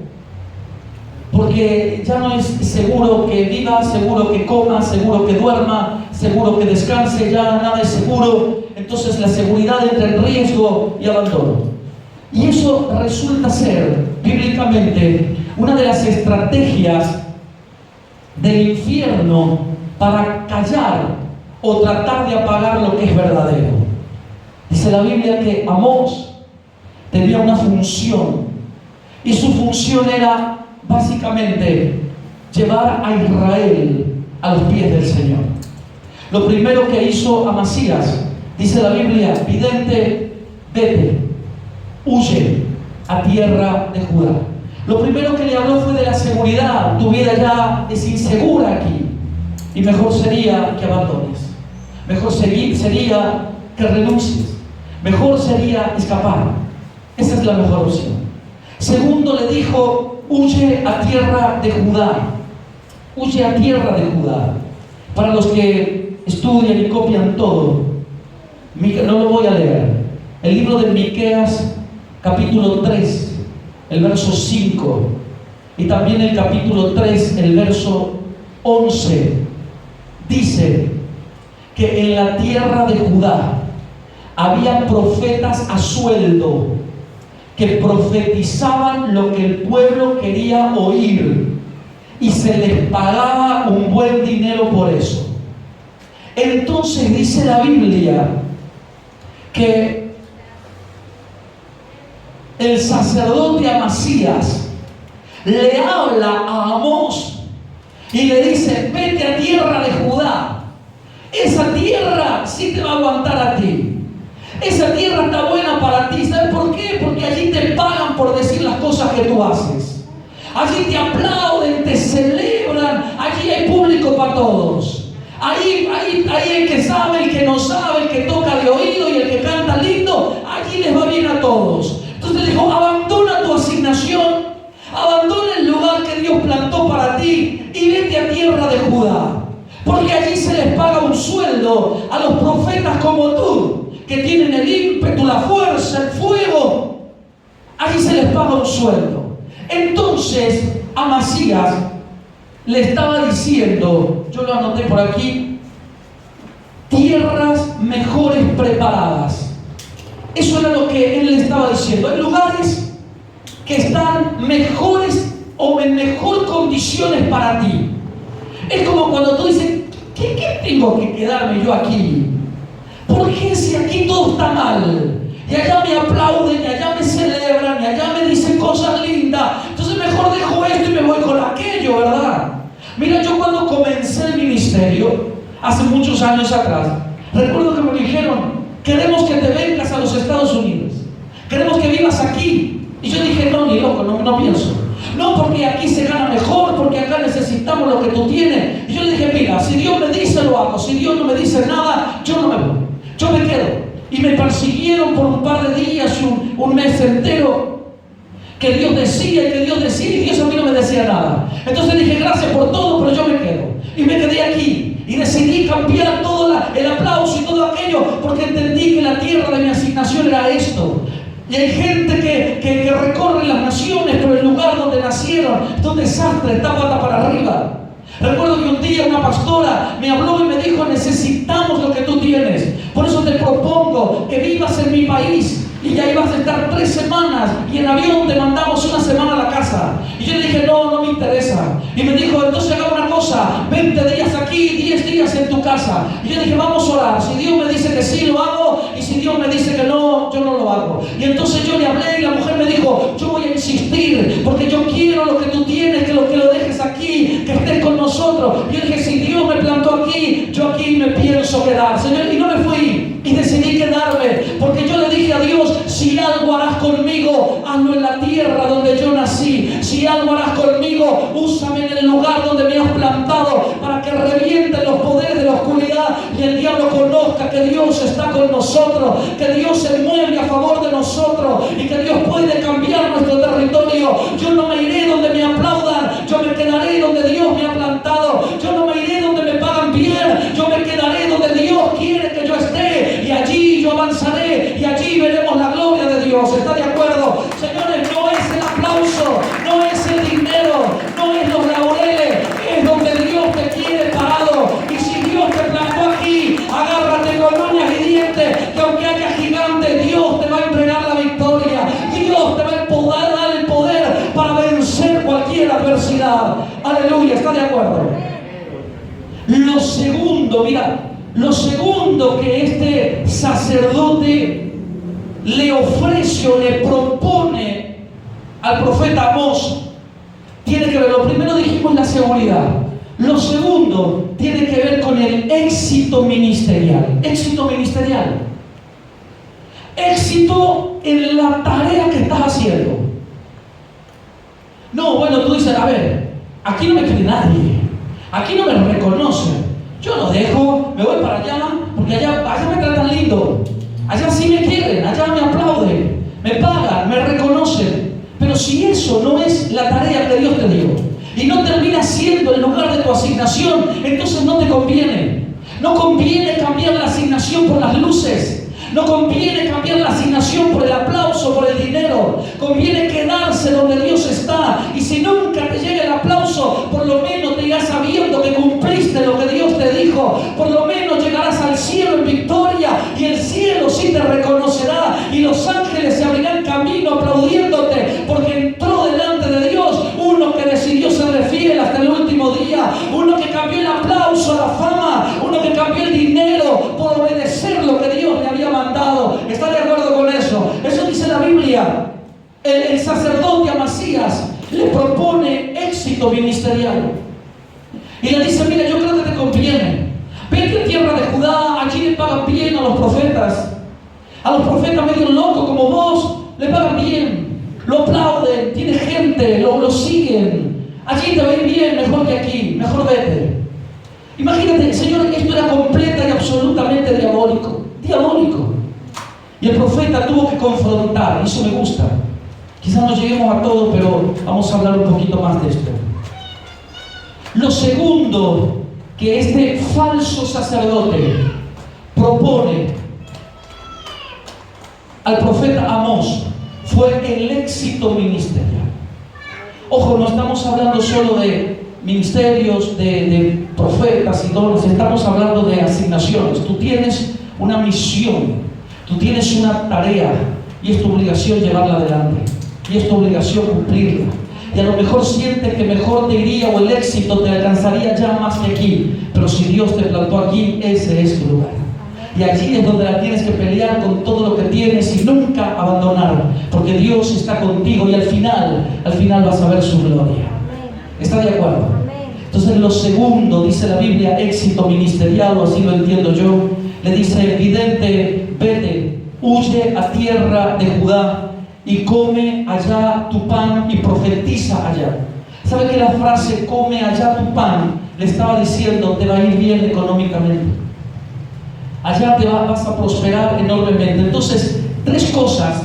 Porque ya no es seguro que viva, seguro que coma, seguro que duerma, seguro que descanse, ya nada es seguro. Entonces la seguridad entra en riesgo y abandono. Y eso resulta ser, bíblicamente, una de las estrategias del infierno para callar o tratar de apagar lo que es verdadero. Dice la Biblia que Amós tenía una función, y su función era básicamente llevar a Israel a los pies del Señor. Lo primero que hizo Amasías, dice la Biblia: vidente, vete, huye a tierra de Judá. Lo primero que le habló fue de la seguridad. Tu vida ya es insegura aquí y mejor sería que abandones, mejor sería que renuncies, mejor sería escapar. Esa es la mejor opción. Segundo, le dijo: huye a tierra de Judá. Huye a tierra de Judá. Para los que estudian y copian todo, no lo voy a leer. El libro de Miqueas, capítulo 3, el verso 5, y también el capítulo 3, el verso 11, dice que en la tierra de Judá había profetas a sueldo que profetizaban lo que el pueblo quería oír y se les pagaba un buen dinero por eso. Entonces dice la Biblia que el sacerdote Amasías le habla a Amós y le dice: vete a tierra de Judá. Esa tierra sí te va a aguantar a ti. Esa tierra está buena para ti. ¿Sabes por qué? Porque allí te pagan por decir las cosas que tú haces. Allí te aplauden, te celebran. Allí hay público para todos. Ahí el que sabe, el que no sabe, el que toca de oído y el que canta lindo. Allí les va bien a todos. Entonces le dijo: abandona tu asignación, abandona el lugar que Dios plantó para ti y vete a tierra de Judá. Porque allí se les paga un sueldo a los profetas como tú, que tienen el ímpetu, la fuerza, el fuego. Allí se les paga un sueldo. Entonces Amasías le estaba diciendo, yo lo anoté por aquí: tierras mejores preparadas. Eso era lo que él le estaba diciendo. Hay lugares que están mejores o en mejor condiciones para ti. Es como cuando tú dices: ¿qué tengo que quedarme yo aquí? ¿Por qué si aquí todo está mal? Y allá me aplauden, y allá me celebran, y allá me dicen cosas lindas. Entonces mejor dejo esto y me voy con aquello, ¿verdad? Mira, yo cuando comencé el ministerio, hace muchos años atrás, recuerdo que me dijeron: queremos que te vengas a los Estados Unidos, queremos que vivas aquí. Y yo dije: no, ni loco, no pienso. No, porque aquí se gana mejor, porque acá necesitamos lo que tú tienes. Y yo le dije: mira, si Dios me dice, lo hago. Si Dios no me dice nada, yo no me voy, yo me quedo. Y me persiguieron por un par de días y un mes entero, que Dios decía y que Dios decía, y Dios a mí no me decía nada. Entonces dije: gracias por todo, pero yo me quedo. Y me quedé aquí y decidí cambiar todo el aplauso y todo aquello, porque entendí que la tierra de mi asignación era esto. Y hay gente que recorre las naciones, pero el lugar donde nacieron es un desastre, está pata para arriba. Recuerdo que un día una pastora me habló y me dijo: necesitamos lo que tú tienes. Por eso te propongo que vivas en mi país. Y ya ibas a estar 3 semanas y en avión te mandamos 1 semana a la casa. Y yo le dije: no me interesa. Y me dijo: entonces haga una cosa. cosa, 20 días aquí, 10 días en tu casa. Y yo dije, vamos a orar. Si Dios me dice que sí, lo hago. Y si Dios me dice que no, yo no lo hago. Y entonces yo le hablé y la mujer me dijo, yo voy a insistir, porque yo quiero lo que tú tienes, que lo dejes aquí, que estés con nosotros. Y yo dije, si Dios me plantó aquí, yo aquí me pienso quedar, Señor. Y no me fui, y decidí quedarme, porque yo le dije a Dios, si algo harás conmigo, hazlo en la tierra donde yo nací. Si algo harás conmigo, úsame en el lugar donde me has plantado, para que revienten los poderes de la oscuridad y el diablo conozca que Dios está con nosotros, que Dios se mueve a favor de nosotros y que Dios puede cambiar nuestro territorio. Yo no me iré donde me aplaudan, yo me quedaré donde Dios me ha plantado. Yo no me iré donde me pagan bien, yo me quedaré donde Dios quiere que yo esté, y allí yo avanzaré, y allí veremos la gloria de Dios. ¿Está de acuerdo? Señores, no es el aplauso, no es el dinero, no es los laureles, es donde Dios te quiere parado. Y si Dios te plantó aquí, agárrate con uñas y dientes, que aunque haya gigantes, Dios te va a entregar la victoria. Dios te va a dar el poder para vencer cualquier adversidad. Aleluya, ¿está de acuerdo? Lo segundo, mira, lo segundo que este sacerdote le ofrece o le propone al profeta Amós tiene que ver, lo primero dijimos la seguridad, lo segundo tiene que ver con el éxito ministerial. Éxito ministerial, éxito en la tarea que estás haciendo. No, bueno, tú dices, a ver, aquí no me quiere nadie, aquí no me reconocen, yo lo dejo, me voy para allá, porque allá me tratan lindo, allá sí me quieren, allá me aplauden, me pagan, me reconocen. Pero si eso no es la tarea que Dios te dio y no termina siendo el lugar de tu asignación, entonces no te conviene. No conviene cambiar la asignación por las luces. No conviene cambiar la asignación por el aplauso, por el dinero. Conviene quedarse donde Dios está. Y si nunca te llega el aplauso, por lo menos te irás sabiendo que cumpliste lo que Dios te dijo. Por lo menos llegarás al cielo en victoria, y el cielo sí te reconocerá, y los ángeles se abrirán camino aplaudiéndote, porque entró delante de Dios uno que decidió serle fiel hasta el último día, uno que cambió el aplauso a la fama, uno que cambió el dinero por obedecer lo que Dios le había mandado. ¿Está de acuerdo con eso? Eso dice la Biblia. El sacerdote Amasías le propone éxito ministerial y le dice, mira, yo creo que te conviene, vete a tierra de Judá, allí le pagan bien a los profetas medio locos como vos, le pagan bien, lo aplauden, tiene gente, lo siguen, allí te va a ir bien, mejor que aquí, mejor vete. Imagínate, Señor, esto era completa y absolutamente diabólico. Y el profeta tuvo que confrontar, y eso me gusta. Quizás no lleguemos a todo, pero vamos a hablar un poquito más de esto. Lo segundo que este falso sacerdote propone al profeta Amós fue el éxito ministerial. Ojo, no estamos hablando solo de ministerios, de profetas y dones, estamos hablando de asignaciones. Tú tienes una misión, tú tienes una tarea, y es tu obligación llevarla adelante, y es tu obligación cumplirla. Y a lo mejor sientes que mejor te iría, o el éxito te alcanzaría ya más que aquí, pero si Dios te plantó aquí, ese es tu lugar. Y allí es donde la tienes que pelear con todo lo que tienes y nunca abandonar, porque Dios está contigo, y al final vas a ver su gloria. ¿Está de acuerdo? Entonces, lo segundo, dice la Biblia, éxito ministerial, o así lo entiendo yo, le dice, vidente, vete, huye a tierra de Judá y come allá tu pan y profetiza allá. ¿Sabe que la frase come allá tu pan le estaba diciendo, te va a ir bien económicamente? Allá vas a prosperar enormemente. Entonces, tres cosas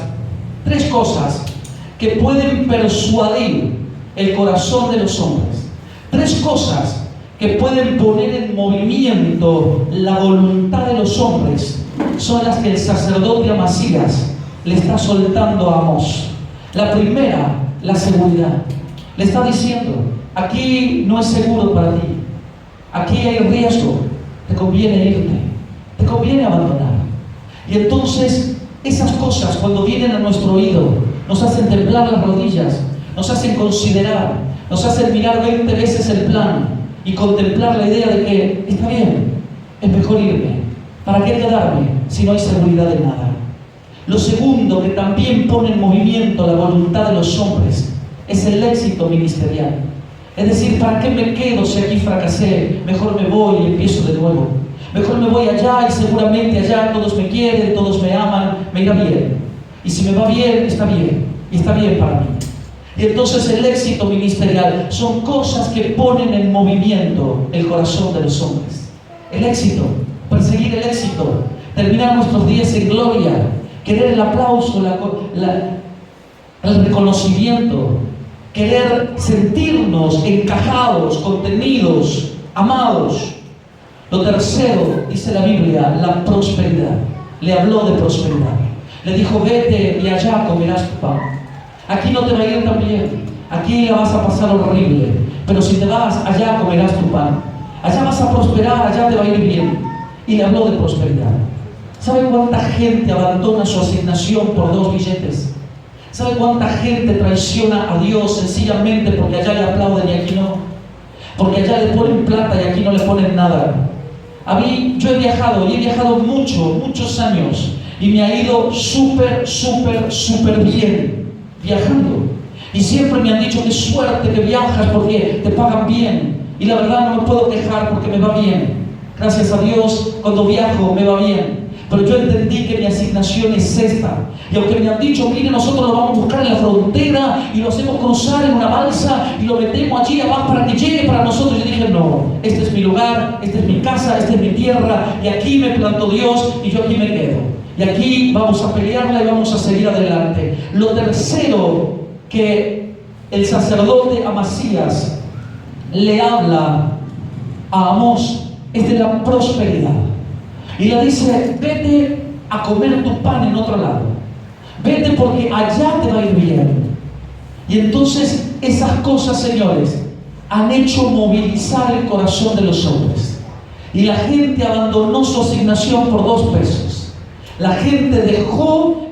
que pueden persuadir el corazón de los hombres. Tres cosas que pueden poner en movimiento la voluntad de los hombres son las que el sacerdote Amasías le está soltando a Amós. La primera, la seguridad. Le está diciendo, aquí no es seguro para ti, aquí hay riesgo, te conviene irte, te conviene abandonar. Y entonces esas cosas, cuando vienen a nuestro oído, nos hacen temblar las rodillas, nos hacen considerar, nos hacen mirar 20 veces el plan, y contemplar la idea de que está bien, es mejor irme. ¿Para qué quedarme si no hay seguridad de nada? Lo segundo que también pone en movimiento la voluntad de los hombres es el éxito ministerial. Es decir, ¿para qué me quedo si aquí fracasé? Mejor me voy y empiezo de nuevo. Mejor me voy allá y seguramente allá todos me quieren, todos me aman, me irá bien. Y si me va bien, está bien. Y está bien para mí. Y entonces el éxito ministerial son cosas que ponen en movimiento el corazón de los hombres. El éxito, perseguir el éxito, terminar nuestros días en gloria, querer el aplauso, el reconocimiento, querer sentirnos encajados, contenidos, amados. Lo tercero, dice la Biblia, la prosperidad. Le habló de prosperidad. Le dijo, vete y allá comerás tu pan. Aquí no te va a ir tan bien. Aquí la vas a pasar horrible. Pero si te vas, allá comerás tu pan. Allá vas a prosperar, allá te va a ir bien. Y le habló de prosperidad. ¿Sabe cuánta gente abandona su asignación por 2 billetes? ¿Sabe cuánta gente traiciona a Dios sencillamente porque allá le aplauden y aquí no? Porque allá le ponen plata y aquí no le ponen nada. Yo he viajado muchos años, y me ha ido súper bien viajando. Y siempre me han dicho, qué suerte que viajas porque te pagan bien. Y la verdad no me puedo quejar porque me va bien. Gracias a Dios, cuando viajo me va bien. Pero yo entendí que mi asignación es esta. Y aunque me han dicho, mire, nosotros lo vamos a buscar en la frontera y lo hacemos cruzar en una balsa y lo metemos allí abajo para que llegue para nosotros, yo dije, no, este es mi lugar, esta es mi casa, esta es mi tierra, y aquí me plantó Dios y yo aquí me quedo. Y aquí vamos a pelearla y vamos a seguir adelante. Lo tercero que el sacerdote Amasías le habla a Amós es de la prosperidad. Y le dice, vete a comer tu pan en otro lado. Vete porque allá te va a ir bien. Y entonces esas cosas, señores, han hecho movilizar el corazón de los hombres. Y la gente abandonó su asignación por 2 pesos. La gente dejó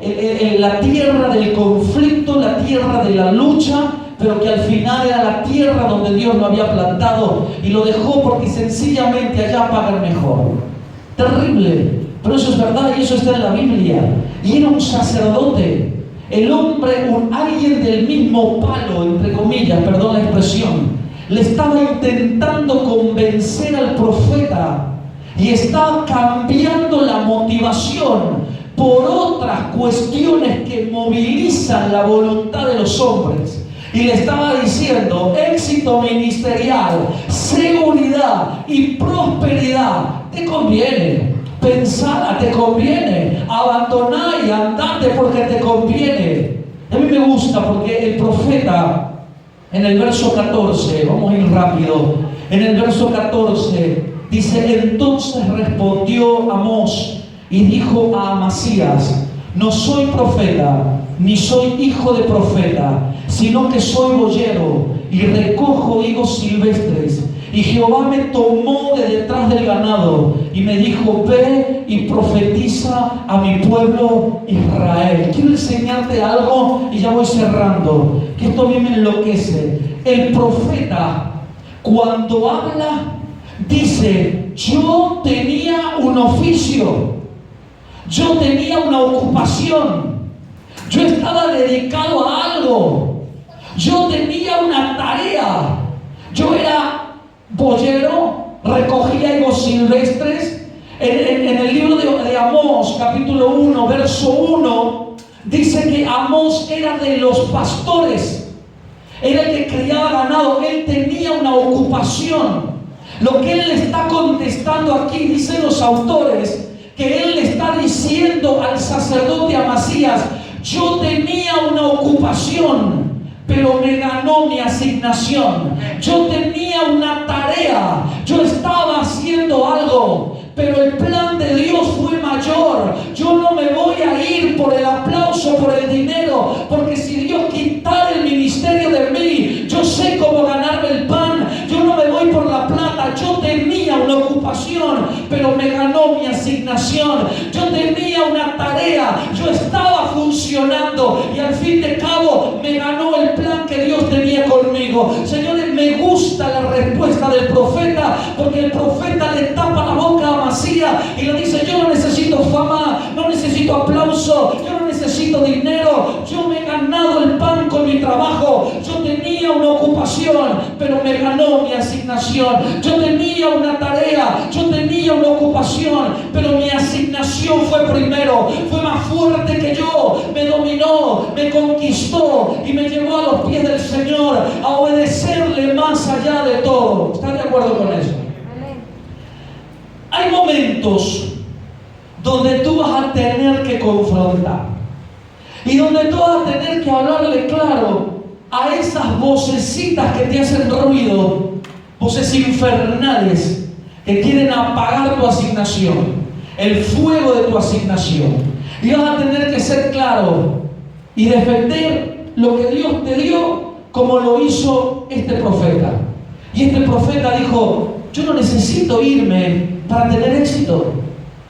la tierra del conflicto, la tierra de la lucha, pero que al final era la tierra donde Dios lo había plantado, y lo dejó porque sencillamente allá pagan mejor. Terrible, pero eso es verdad y eso está en la Biblia. Y era un sacerdote, el hombre, alguien del mismo palo, entre comillas, perdón la expresión, le estaba intentando convencer al profeta y estaba cambiando la motivación por otras cuestiones que movilizan la voluntad de los hombres. Y le estaba diciendo, éxito ministerial, seguridad y prosperidad, te conviene. Pensar, te conviene. Abandonar y andarte porque te conviene. A mí me gusta porque el profeta, en el verso 14, vamos a ir rápido, en el verso 14, dice, entonces respondió Amós y dijo a Amasías, no soy profeta, ni soy hijo de profeta, sino que soy boyero y recojo higos silvestres. Y Jehová me tomó de detrás del ganado y me dijo, ve y profetiza a mi pueblo Israel. Quiero enseñarte algo y ya voy cerrando, que esto a mí me enloquece. El profeta, cuando habla, dice, yo tenía un oficio, yo tenía una ocupación, yo estaba dedicado a algo, yo tenía una tarea, yo era boyero, recogía higos silvestres. En el libro de Amós, capítulo 1, verso 1, dice que Amós era de los pastores, era el que criaba ganado, él tenía una ocupación. Lo que él le está contestando aquí, dicen los autores, que él le está diciendo al sacerdote Amasías, yo tenía una ocupación, pero me ganó mi asignación. Yo tenía una tarea, yo estaba haciendo algo, pero el plan de Dios fue mayor. Yo no me voy a ir por el aplauso, por el dinero, porque si Dios quitara el ministerio de mí, yo sé cómo ganarme el pan. Yo no me voy por la plata, yo tenía una ocupación. ocupación, pero me ganó mi asignación. Yo tenía una tarea, yo estaba funcionando y al fin de cabo me ganó el plan que Dios tenía conmigo. Señores, me gusta la respuesta del profeta, porque el profeta le tapa la boca a Amasías y le dice: yo no necesito fama, no necesito aplauso, yo no necesito dinero, yo me he ganado el pan con mi trabajo. Yo tenía una ocupación, pero me ganó mi asignación. Yo tenía una tarea, yo tenía una ocupación, pero mi asignación fue primero, fue más fuerte que yo, me dominó, me conquistó y me llevó a los pies del Señor a obedecerle más allá de todo. ¿Están de acuerdo con eso? Hay momentos donde tú vas a tener que confrontar y donde tú vas a tener que hablarle claro a esas vocecitas que te hacen ruido, voces infernales que quieren apagar tu asignación, el fuego de tu asignación. Y vas a tener que ser claro y defender lo que Dios te dio, como lo hizo este profeta. Y este profeta dijo: yo no necesito irme para tener éxito,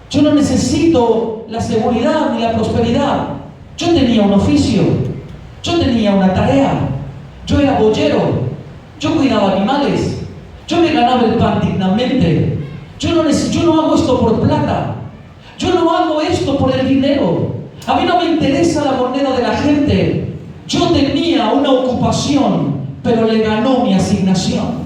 yo no necesito la seguridad ni la prosperidad. Yo tenía un oficio, yo tenía una tarea, yo era boyero, yo cuidaba animales, yo me ganaba el pan dignamente. Yo no hago esto por plata, yo no hago esto por el dinero. A mí no me interesa la moneda de la gente. Yo tenía una ocupación, pero le ganó mi asignación.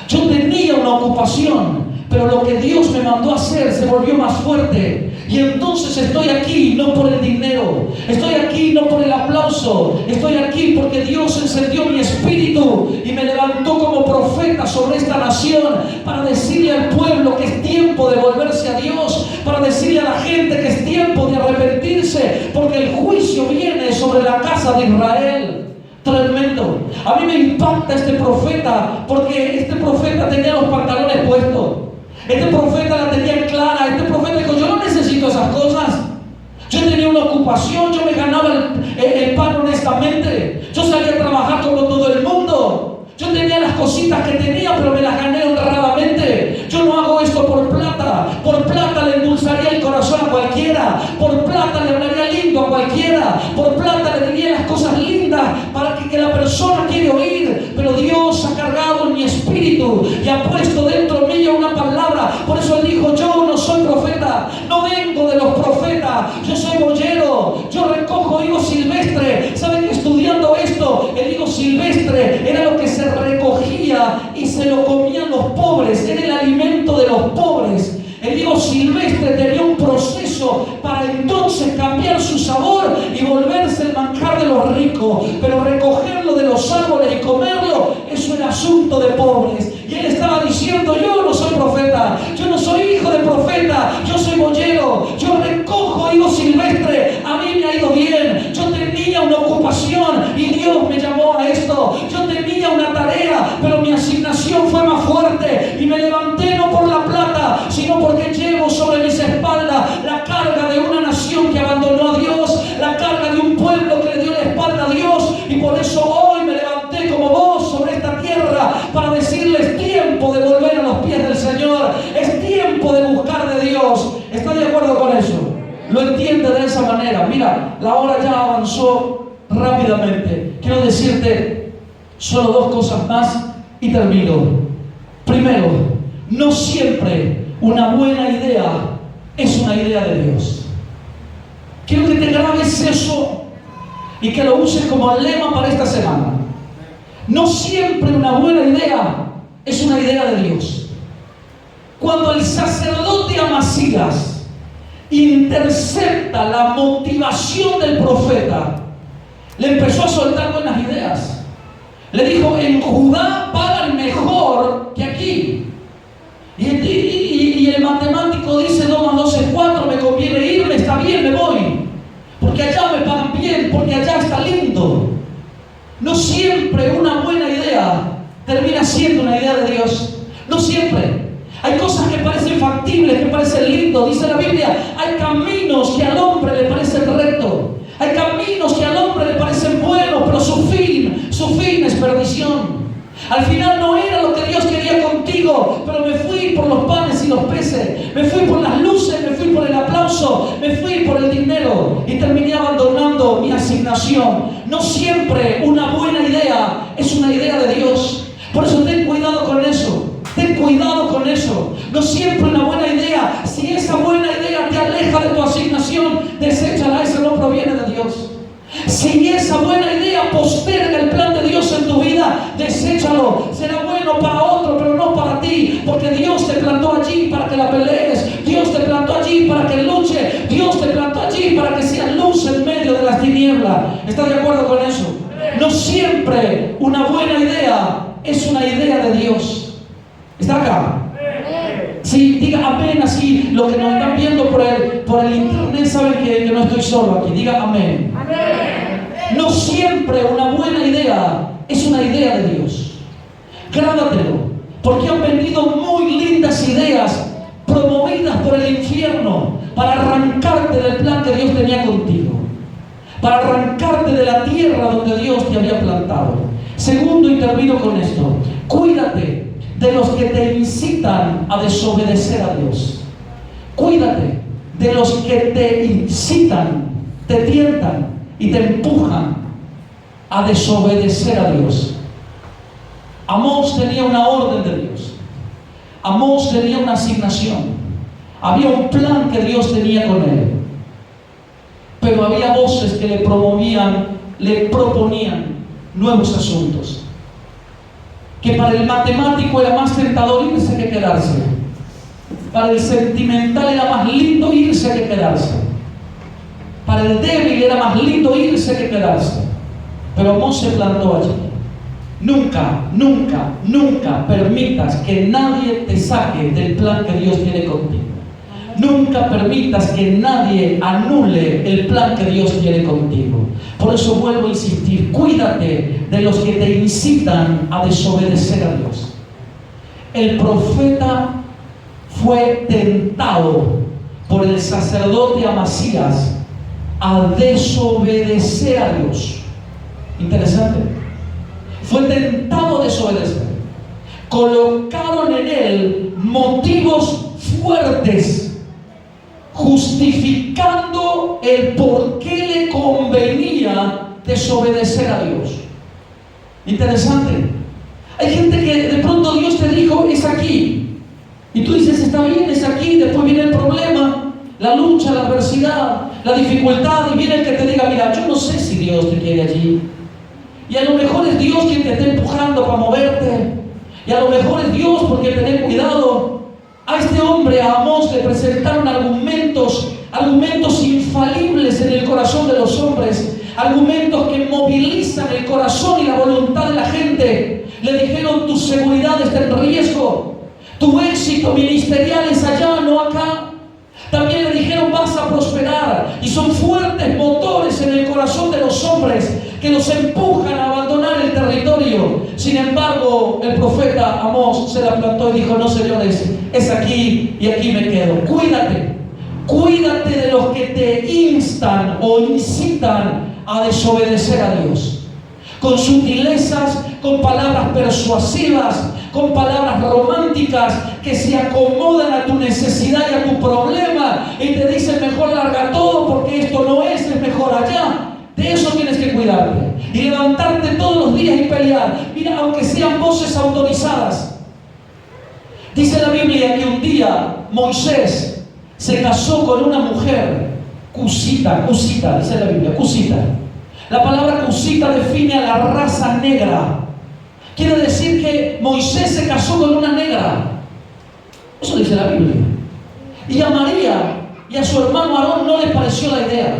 Yo tenía una ocupación, pero lo que Dios me mandó a hacer se volvió más fuerte. Y entonces estoy aquí no por el dinero, estoy aquí no por el aplauso, estoy aquí porque Dios encendió mi espíritu y me levantó como profeta sobre esta nación para decirle al pueblo que es tiempo de volverse a Dios, para decirle a la gente que es tiempo de arrepentirse, porque el juicio viene sobre la casa de Israel. Tremendo. A mí me impacta este profeta, porque este profeta tenía los pantalones puestos. Este profeta la tenía clara. Este profeta dijo: yo no necesito esas cosas. Yo tenía una ocupación, yo me ganaba el pan honestamente. Yo salía a trabajar como todo el mundo. Yo tenía las cositas que tenía, pero me las gané honradamente. Yo no hago esto por plata. Por plata le endulzaría el corazón a cualquiera. Por plata le hablaría lindo a cualquiera. Por plata le diría las cosas lindas para que la persona quiere oír. Pero Dios ha cargado en mi espíritu y ha puesto dentro mío una palabra. Por eso él dijo: yo no soy profeta, no vengo de los profetas, yo soy boyero, yo recojo higo silvestre. ¿Saben que estudiando esto, el higo silvestre era lo que se recogía y se lo comían los pobres, era el alimento de los pobres? El higo silvestre tenía un proceso para entonces cambiar su sabor y volverse el manjar de los ricos, pero recogerlo de los árboles y comerlo, eso era asunto de pobres. Y él estaba diciendo: yo no soy profeta, yo no soy hijo de profeta, yo soy boyero, yo recojo higo silvestre, a mí me ha ido bien, yo tenía una ocupación y Dios me llamó a esto, yo tenía una tarea, pero mi asignación fue más fuerte y me levanté no por la plata, sino porque llevo sobre mis espaldas la carga de una nación que abandonó a Dios, la carga de un pueblo que le dio la espalda a Dios, y por eso hoy me levanté como vos sobre esta tierra para decirles: tiempo de volver a los pies del Señor, es tiempo de buscar de Dios. ¿Estoy de acuerdo con eso? ¿Lo entiende de esa manera? Mira, la hora ya avanzó rápidamente. Quiero decirte solo dos cosas más y termino. Primero, no siempre una buena idea es una idea de Dios. Quiero que te grabes eso y que lo uses como lema para esta semana. No siempre una buena idea es una idea de Dios. Cuando el sacerdote Amasías intercepta la motivación del profeta, le empezó a soltar buenas ideas. Le dijo: en Judá pagan mejor que aquí. Y el matemático dice: 2 más 2 es 4, me conviene irme, está bien, me voy. Porque allá me pagan bien, porque allá está lindo. No siempre una buena idea termina siendo una idea de Dios. No siempre. Hay cosas que parecen factibles, que parecen lindos. Dice la Biblia: hay caminos que al hombre le parecen rectos. Hay caminos que al hombre le parecen buenos, pero su fin es perdición. Al final no era lo que Dios quería contigo, pero me fui por los panes y los peces. siempre una buena idea es una idea de Dios. Por eso ten cuidado con eso. Ten cuidado con eso. No siempre una buena idea. Si esa buena idea te aleja de tu asignación, deséchala. Eso no proviene de Dios. Si esa buena idea posterga el plan de Dios en tu vida, deséchalo. Será bueno para otro, pero no para ti, porque Dios te plantó allí para que la pelees. Dios te plantó allí para que luche. Dios te plantó allí para que seas luz en medio de las tinieblas. ¿Estás de acuerdo con eso? No siempre una buena idea es una idea de Dios. ¿Está acá? Sí, diga amén, así los que nos están viendo por el internet saben que no estoy solo aquí. Diga amén. No siempre una buena idea es una idea de Dios. Grábatelo, porque han venido muy lindas ideas promovidas por el infierno para arrancarte del plan que Dios tenía contigo, para arrancarte de la tierra donde Dios te había plantado. Segundo, y termino con esto: cuídate de los que te incitan a desobedecer a Dios. Cuídate de los que te incitan, te tientan y te empujan a desobedecer a Dios. Amós tenía una orden de Dios. Amós tenía una asignación. Había un plan que Dios tenía con él. Pero había voces que le proponían nuevos asuntos. Que para el matemático era más tentador irse que quedarse. Para el sentimental era más lindo irse que quedarse. Para el débil era más lindo irse que quedarse. Pero Amós se plantó allí. Nunca, nunca, nunca permitas que nadie te saque del plan que Dios tiene contigo. Nunca permitas que nadie anule el plan que Dios tiene contigo. Por eso vuelvo a insistir: cuídate de los que te incitan a desobedecer a Dios. El profeta fue tentado por el sacerdote Amasías a desobedecer a Dios. Interesante. Fue tentado a desobedecer. Colocaron en él motivos fuertes, justificando el por qué le convenía desobedecer a Dios. Interesante. Hay gente que de pronto Dios te dijo: es aquí. Y tú dices: está bien, es aquí. Después viene el problema, la lucha, la adversidad, la dificultad. Y viene el que te diga: mira, yo no sé si Dios te quiere allí. Y a lo mejor es Dios quien te está empujando para moverte. Y a lo mejor es Dios, porque tenés cuidado. A este hombre, a Amós, le presentaron argumentos infalibles en el corazón de los hombres, argumentos que movilizan el corazón y la voluntad de la gente. Le dijeron: tu seguridad está en riesgo, tu éxito ministerial es allá, no acá. También le dijeron: vas a prosperar. Y son fuertes motores en el corazón de los hombres que los empujan a abandonar el territorio. Sin embargo, el profeta Amós se la plantó y dijo: no, señores, es aquí y aquí me quedo. Cuídate de los que te instan o incitan a desobedecer a Dios. Con sutilezas, con palabras persuasivas, con palabras románticas que se acomodan a tu necesidad y a tu problema y te dicen: mejor larga todo porque esto no es mejor allá. De eso tienes que cuidarte y levantarte todos los días y pelear. Mira, aunque sean voces autorizadas. Dice la Biblia que un día Moisés se casó con una mujer cusita, dice la Biblia, cusita. La palabra cusita define a la raza negra. Quiere decir que Moisés se casó con una negra. Eso dice la Biblia. Y a María y a su hermano Aarón no les pareció la idea.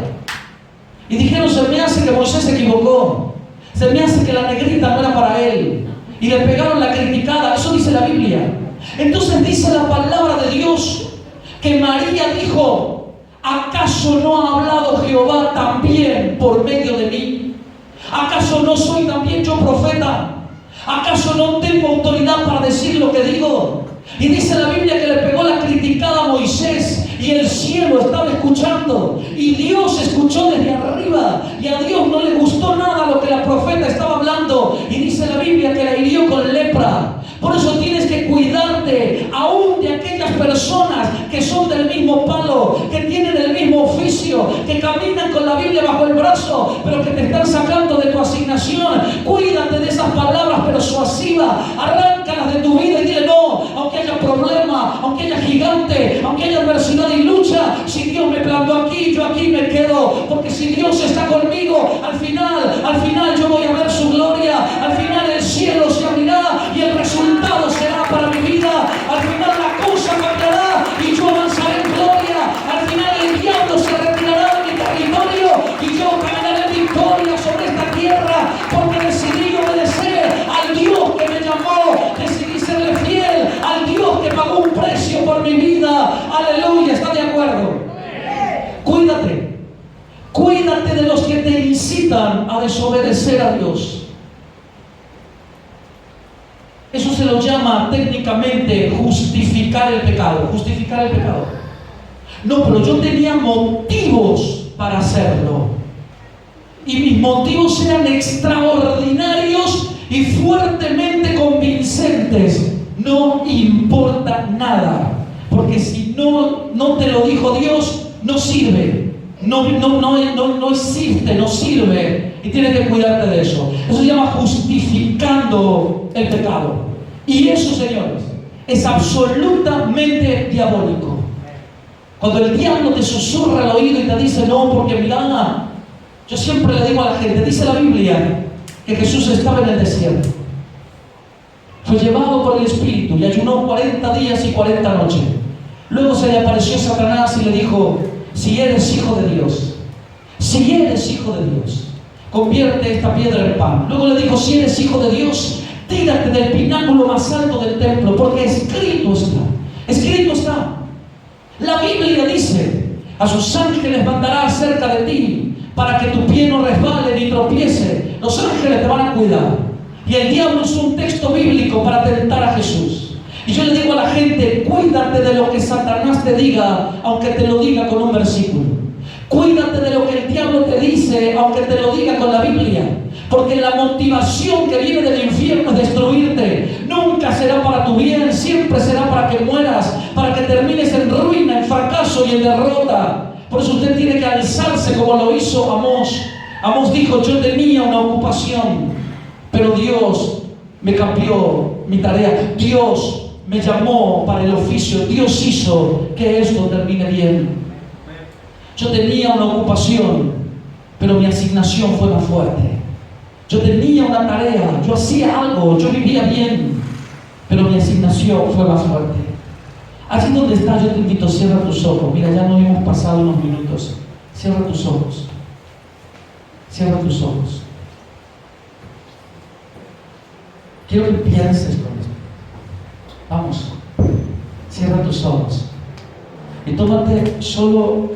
Y dijeron: se me hace que Moisés se equivocó. Se me hace que la negrita no era para él. Y le pegaron la criticada. Eso dice la Biblia. Entonces dice la palabra de Dios que María dijo: ¿acaso no ha hablado Jehová también por medio de mí? ¿Acaso no soy también yo profeta? ¿Acaso no tengo autoridad para decir lo que digo? Y dice la Biblia que le pegó la criticada a Moisés y el cielo estaba escuchando y Dios escuchó desde arriba y a Dios no le gustó nada lo que la profeta estaba hablando y dice la Biblia que la hirió con lepra. Por eso tienes que cuidarte aún de aquellas personas que son del mismo palo, que tienen el mismo oficio, negocio, que caminan con la Biblia bajo el brazo, pero que te están sacando de tu asignación. Cuídate de esas palabras persuasivas, arráncalas de tu vida y dile no, aunque haya problema, aunque haya gigante, aunque haya adversidad y lucha, si Dios me plantó aquí, yo aquí me quedo, porque si Dios está conmigo, al final yo voy a ver su gloria, al final el cielo se abrirá y el resultado será para mi vida, al final la cosa cambiará y yo avanzaré en gloria, al final el diablo se retirará de mi territorio y yo caminaré en victoria sobre esta tierra, porque decidí obedecer al Dios que me llamó, decidí serle fiel al Dios que pagó un precio por mi vida. Aleluya, ¿está de acuerdo? Cuídate de los que te incitan a desobedecer a Dios. Eso se lo llama técnicamente justificar el pecado. Justificar el pecado. No, pero yo tenía motivos para hacerlo. Y mis motivos eran extraordinarios y fuertemente convincentes. No importa nada. Porque si no te lo dijo Dios, no sirve. No existe, no sirve. Y tienes que cuidarte de eso. Eso se llama justificando el pecado. Y eso, señores, es absolutamente diabólico. Cuando el diablo te susurra al oído y te dice no, porque mira, yo siempre le digo a la gente, dice la Biblia que Jesús estaba en el desierto. Fue llevado por el Espíritu y ayunó 40 días y 40 noches. Luego se le apareció Satanás y le dijo, si eres hijo de Dios, convierte esta piedra en pan. Luego le dijo, si eres hijo de Dios, tírate del pináculo más alto del templo, porque escrito está. La Biblia dice, a sus ángeles mandará acerca de ti, para que tu pie no resbale ni tropiece. Los ángeles te van a cuidar. Y el diablo es un texto bíblico para tentar a Jesús. Y yo le digo a la gente, cuídate de lo que Satanás te diga, aunque te lo diga con un versículo. Cuídate de lo que el diablo te dice, aunque te lo diga con la Biblia. Porque la motivación que viene del infierno es destruirte. Nunca será para tu bien, siempre será para que mueras, para que termines en ruina, en fracaso y en derrota. Por eso usted tiene que alzarse como lo hizo Amós. Amós dijo, yo tenía una ocupación, pero Dios me cambió mi tarea. Dios me llamó para el oficio. Dios hizo que esto termine bien. Yo tenía una ocupación, pero mi asignación fue más fuerte. Yo tenía una tarea, yo hacía algo, yo vivía bien, pero mi asignación fue más fuerte. Allí donde estás, yo te invito, cierra tus ojos. Mira, ya no hemos pasado unos minutos. Cierra tus ojos. Cierra tus ojos. Quiero que pienses con esto. Vamos, cierra tus ojos y tómate solo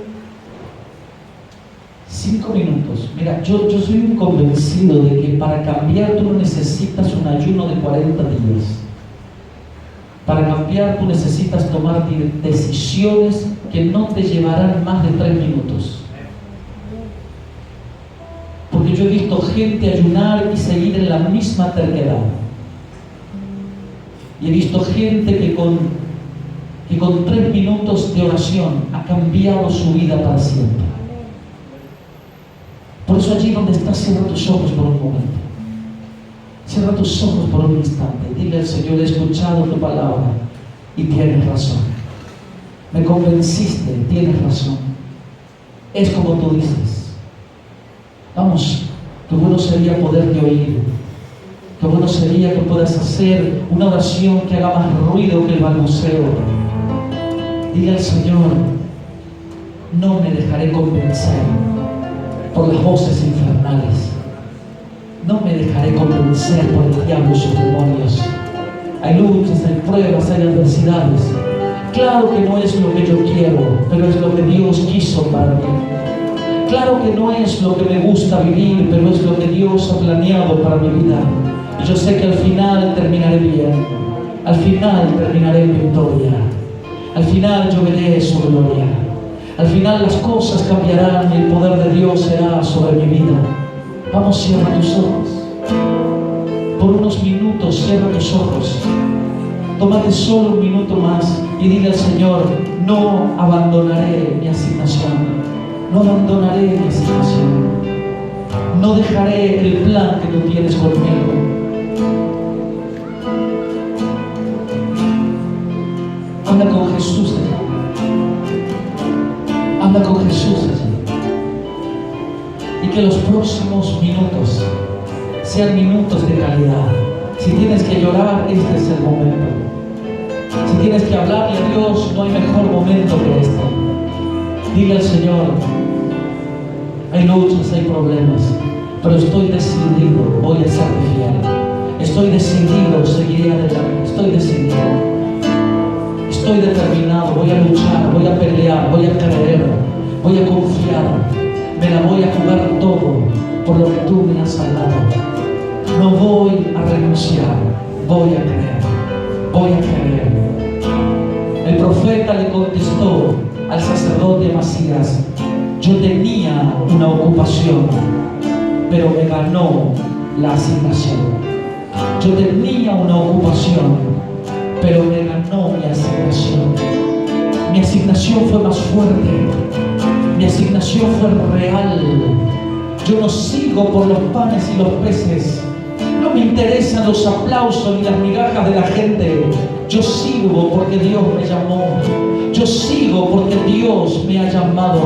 5 minutos. Mira, yo soy un convencido de que para cambiar tú no necesitas un ayuno de 40 días. Para cambiar tú necesitas tomar decisiones que no te llevarán más de 3 minutos. Porque yo he visto gente ayunar y seguir en la misma terquedad. Y he visto gente que con 3 minutos de oración ha cambiado su vida para siempre. Por eso allí donde estás, cierra tus ojos por un momento. Cierra tus ojos por un instante. Dile al Señor, he escuchado tu palabra y tienes razón. Me convenciste, tienes razón. Es como tú dices. Vamos, qué bueno sería poderte oír. Qué bueno sería que puedas hacer una oración que haga más ruido que el balbuceo. Dile al Señor, no me dejaré convencer por las voces infernales. No me dejaré convencer por el diablo y sus demonios. Hay luchas, hay pruebas, hay adversidades. Claro que no es lo que yo quiero, pero es lo que Dios quiso para mí. Claro que no es lo que me gusta vivir, pero es lo que Dios ha planeado para mi vida. Y yo sé que al final terminaré bien. Al final terminaré en victoria. Al final yo veré su gloria. Al final las cosas cambiarán y el poder de Dios será sobre mi vida. Vamos, cierra tus ojos. Por unos minutos, cierra tus ojos. Tómate solo un minuto más y dile al Señor, no abandonaré mi asignación. no abandonaré mi asignación, no dejaré el plan que tú tienes conmigo. Habla con Jesús allí. Habla con Jesús allí. Y que los próximos minutos sean minutos de calidad. Si tienes que llorar, este es el momento. Si tienes que hablarle a Dios, no hay mejor momento que este. Dile al Señor, hay luchas, hay problemas, pero estoy decidido, voy a serte fiel. Estoy decidido, seguiré adelante. Estoy decidido. Estoy determinado, voy a luchar, voy a pelear, voy a creer, voy a confiar. Me la voy a jugar todo por lo que tú me has hablado. No voy a renunciar, voy a creer, voy a creer. El profeta le contestó al sacerdote Amasías: yo tenía una ocupación, pero me ganó la asignación. Yo tenía una ocupación, pero me ganó mi asignación. Mi asignación fue más fuerte, mi asignación fue real. Yo no sigo por los panes y los peces. No me interesan los aplausos ni las migajas de la gente. Yo sigo porque Dios me llamó. Yo sigo porque Dios me ha llamado.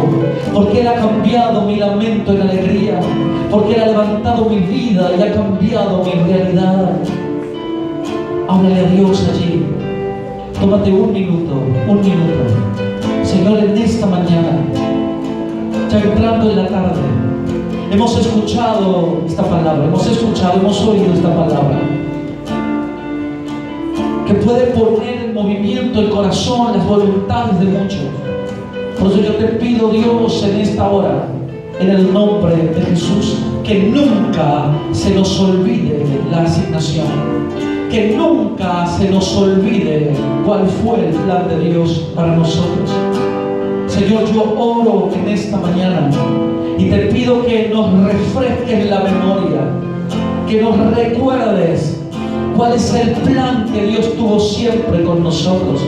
Porque Él ha cambiado mi lamento en alegría. Porque Él ha levantado mi vida y ha cambiado mi realidad. Háblale a Dios allí. Tómate un minuto. Señor, en esta mañana, ya entrando en la tarde, hemos escuchado esta palabra, hemos oído esta palabra, que puede poner en movimiento el corazón, las voluntades de muchos. Por eso yo te pido, Dios, en esta hora, en el nombre de Jesús, que nunca se nos olvide la asignación, que nunca se nos olvide cuál fue el plan de Dios para nosotros. Señor, yo oro en esta mañana y te pido que nos refresques la memoria, que nos recuerdes cuál es el plan que Dios tuvo siempre con nosotros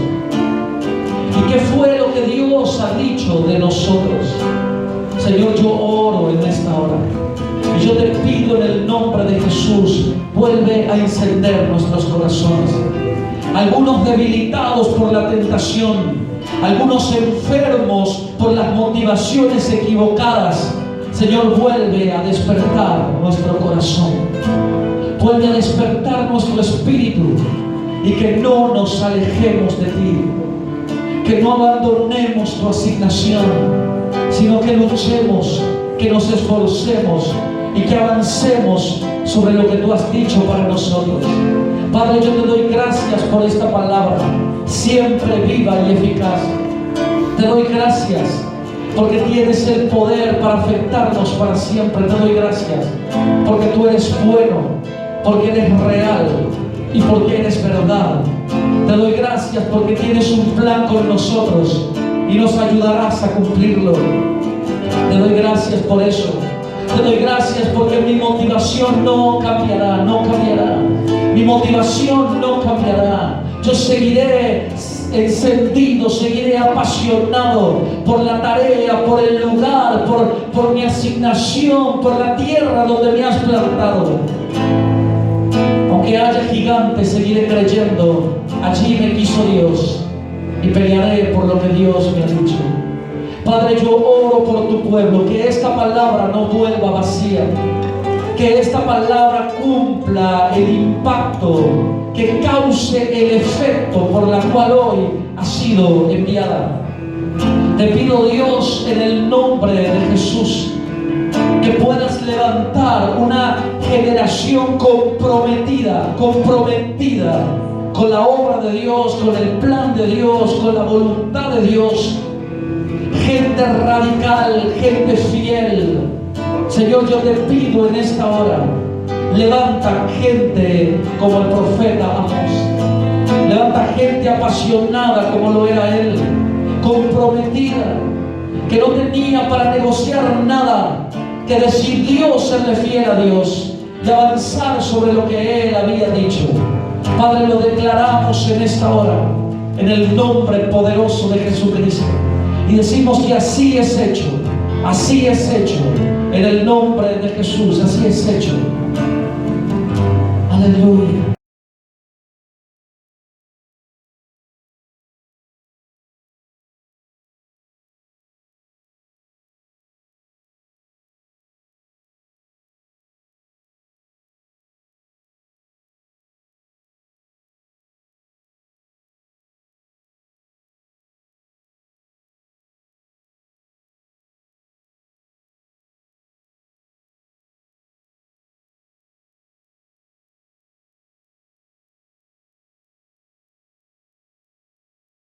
y qué fue lo que Dios ha dicho de nosotros. Señor, yo oro en esta hora y yo te pido en el nombre de Jesús, vuelve a encender nuestros corazones. Algunos debilitados por la tentación, algunos enfermos por las motivaciones equivocadas. Señor, vuelve a despertar nuestro corazón, vuelve a despertar nuestro espíritu y que no nos alejemos de ti, que no abandonemos tu asignación, sino que luchemos, que nos esforcemos y que avancemos sobre lo que tú has dicho para nosotros. Padre, yo te doy gracias por esta palabra, siempre viva y eficaz. Te doy gracias porque tienes el poder para afectarnos para siempre. Te doy gracias porque tú eres bueno, porque eres real y porque eres verdad. Te doy gracias porque tienes un plan con nosotros y nos ayudarás a cumplirlo. Te doy gracias por eso. Te doy gracias porque mi motivación no cambiará, no cambiará. Mi motivación no cambiará. Yo seguiré encendido, seguiré apasionado por la tarea, por el lugar, por mi asignación, por la tierra donde me has plantado. Aunque haya gigantes, seguiré creyendo. Allí me quiso Dios y pelearé por lo que Dios me ha dicho. Padre, yo oro por tu pueblo, que esta palabra no vuelva vacía, que esta palabra cumpla el impacto, que cause el efecto por la cual hoy ha sido enviada. Te pido, Dios, en el nombre de Jesús, que puedas levantar una generación comprometida con la obra de Dios, con el plan de Dios, con la voluntad de Dios. Gente radical, gente fiel. Señor, yo te pido en esta hora, levanta gente como el profeta Amós. Levanta gente apasionada como lo era él, comprometida, que no tenía para negociar nada, que decidió serle fiel a Dios y avanzar sobre lo que él había dicho. Padre, lo declaramos en esta hora, en el nombre poderoso de Jesucristo. Y decimos que así es hecho, Así es hecho. En el nombre de Jesús, así es hecho. Aleluya.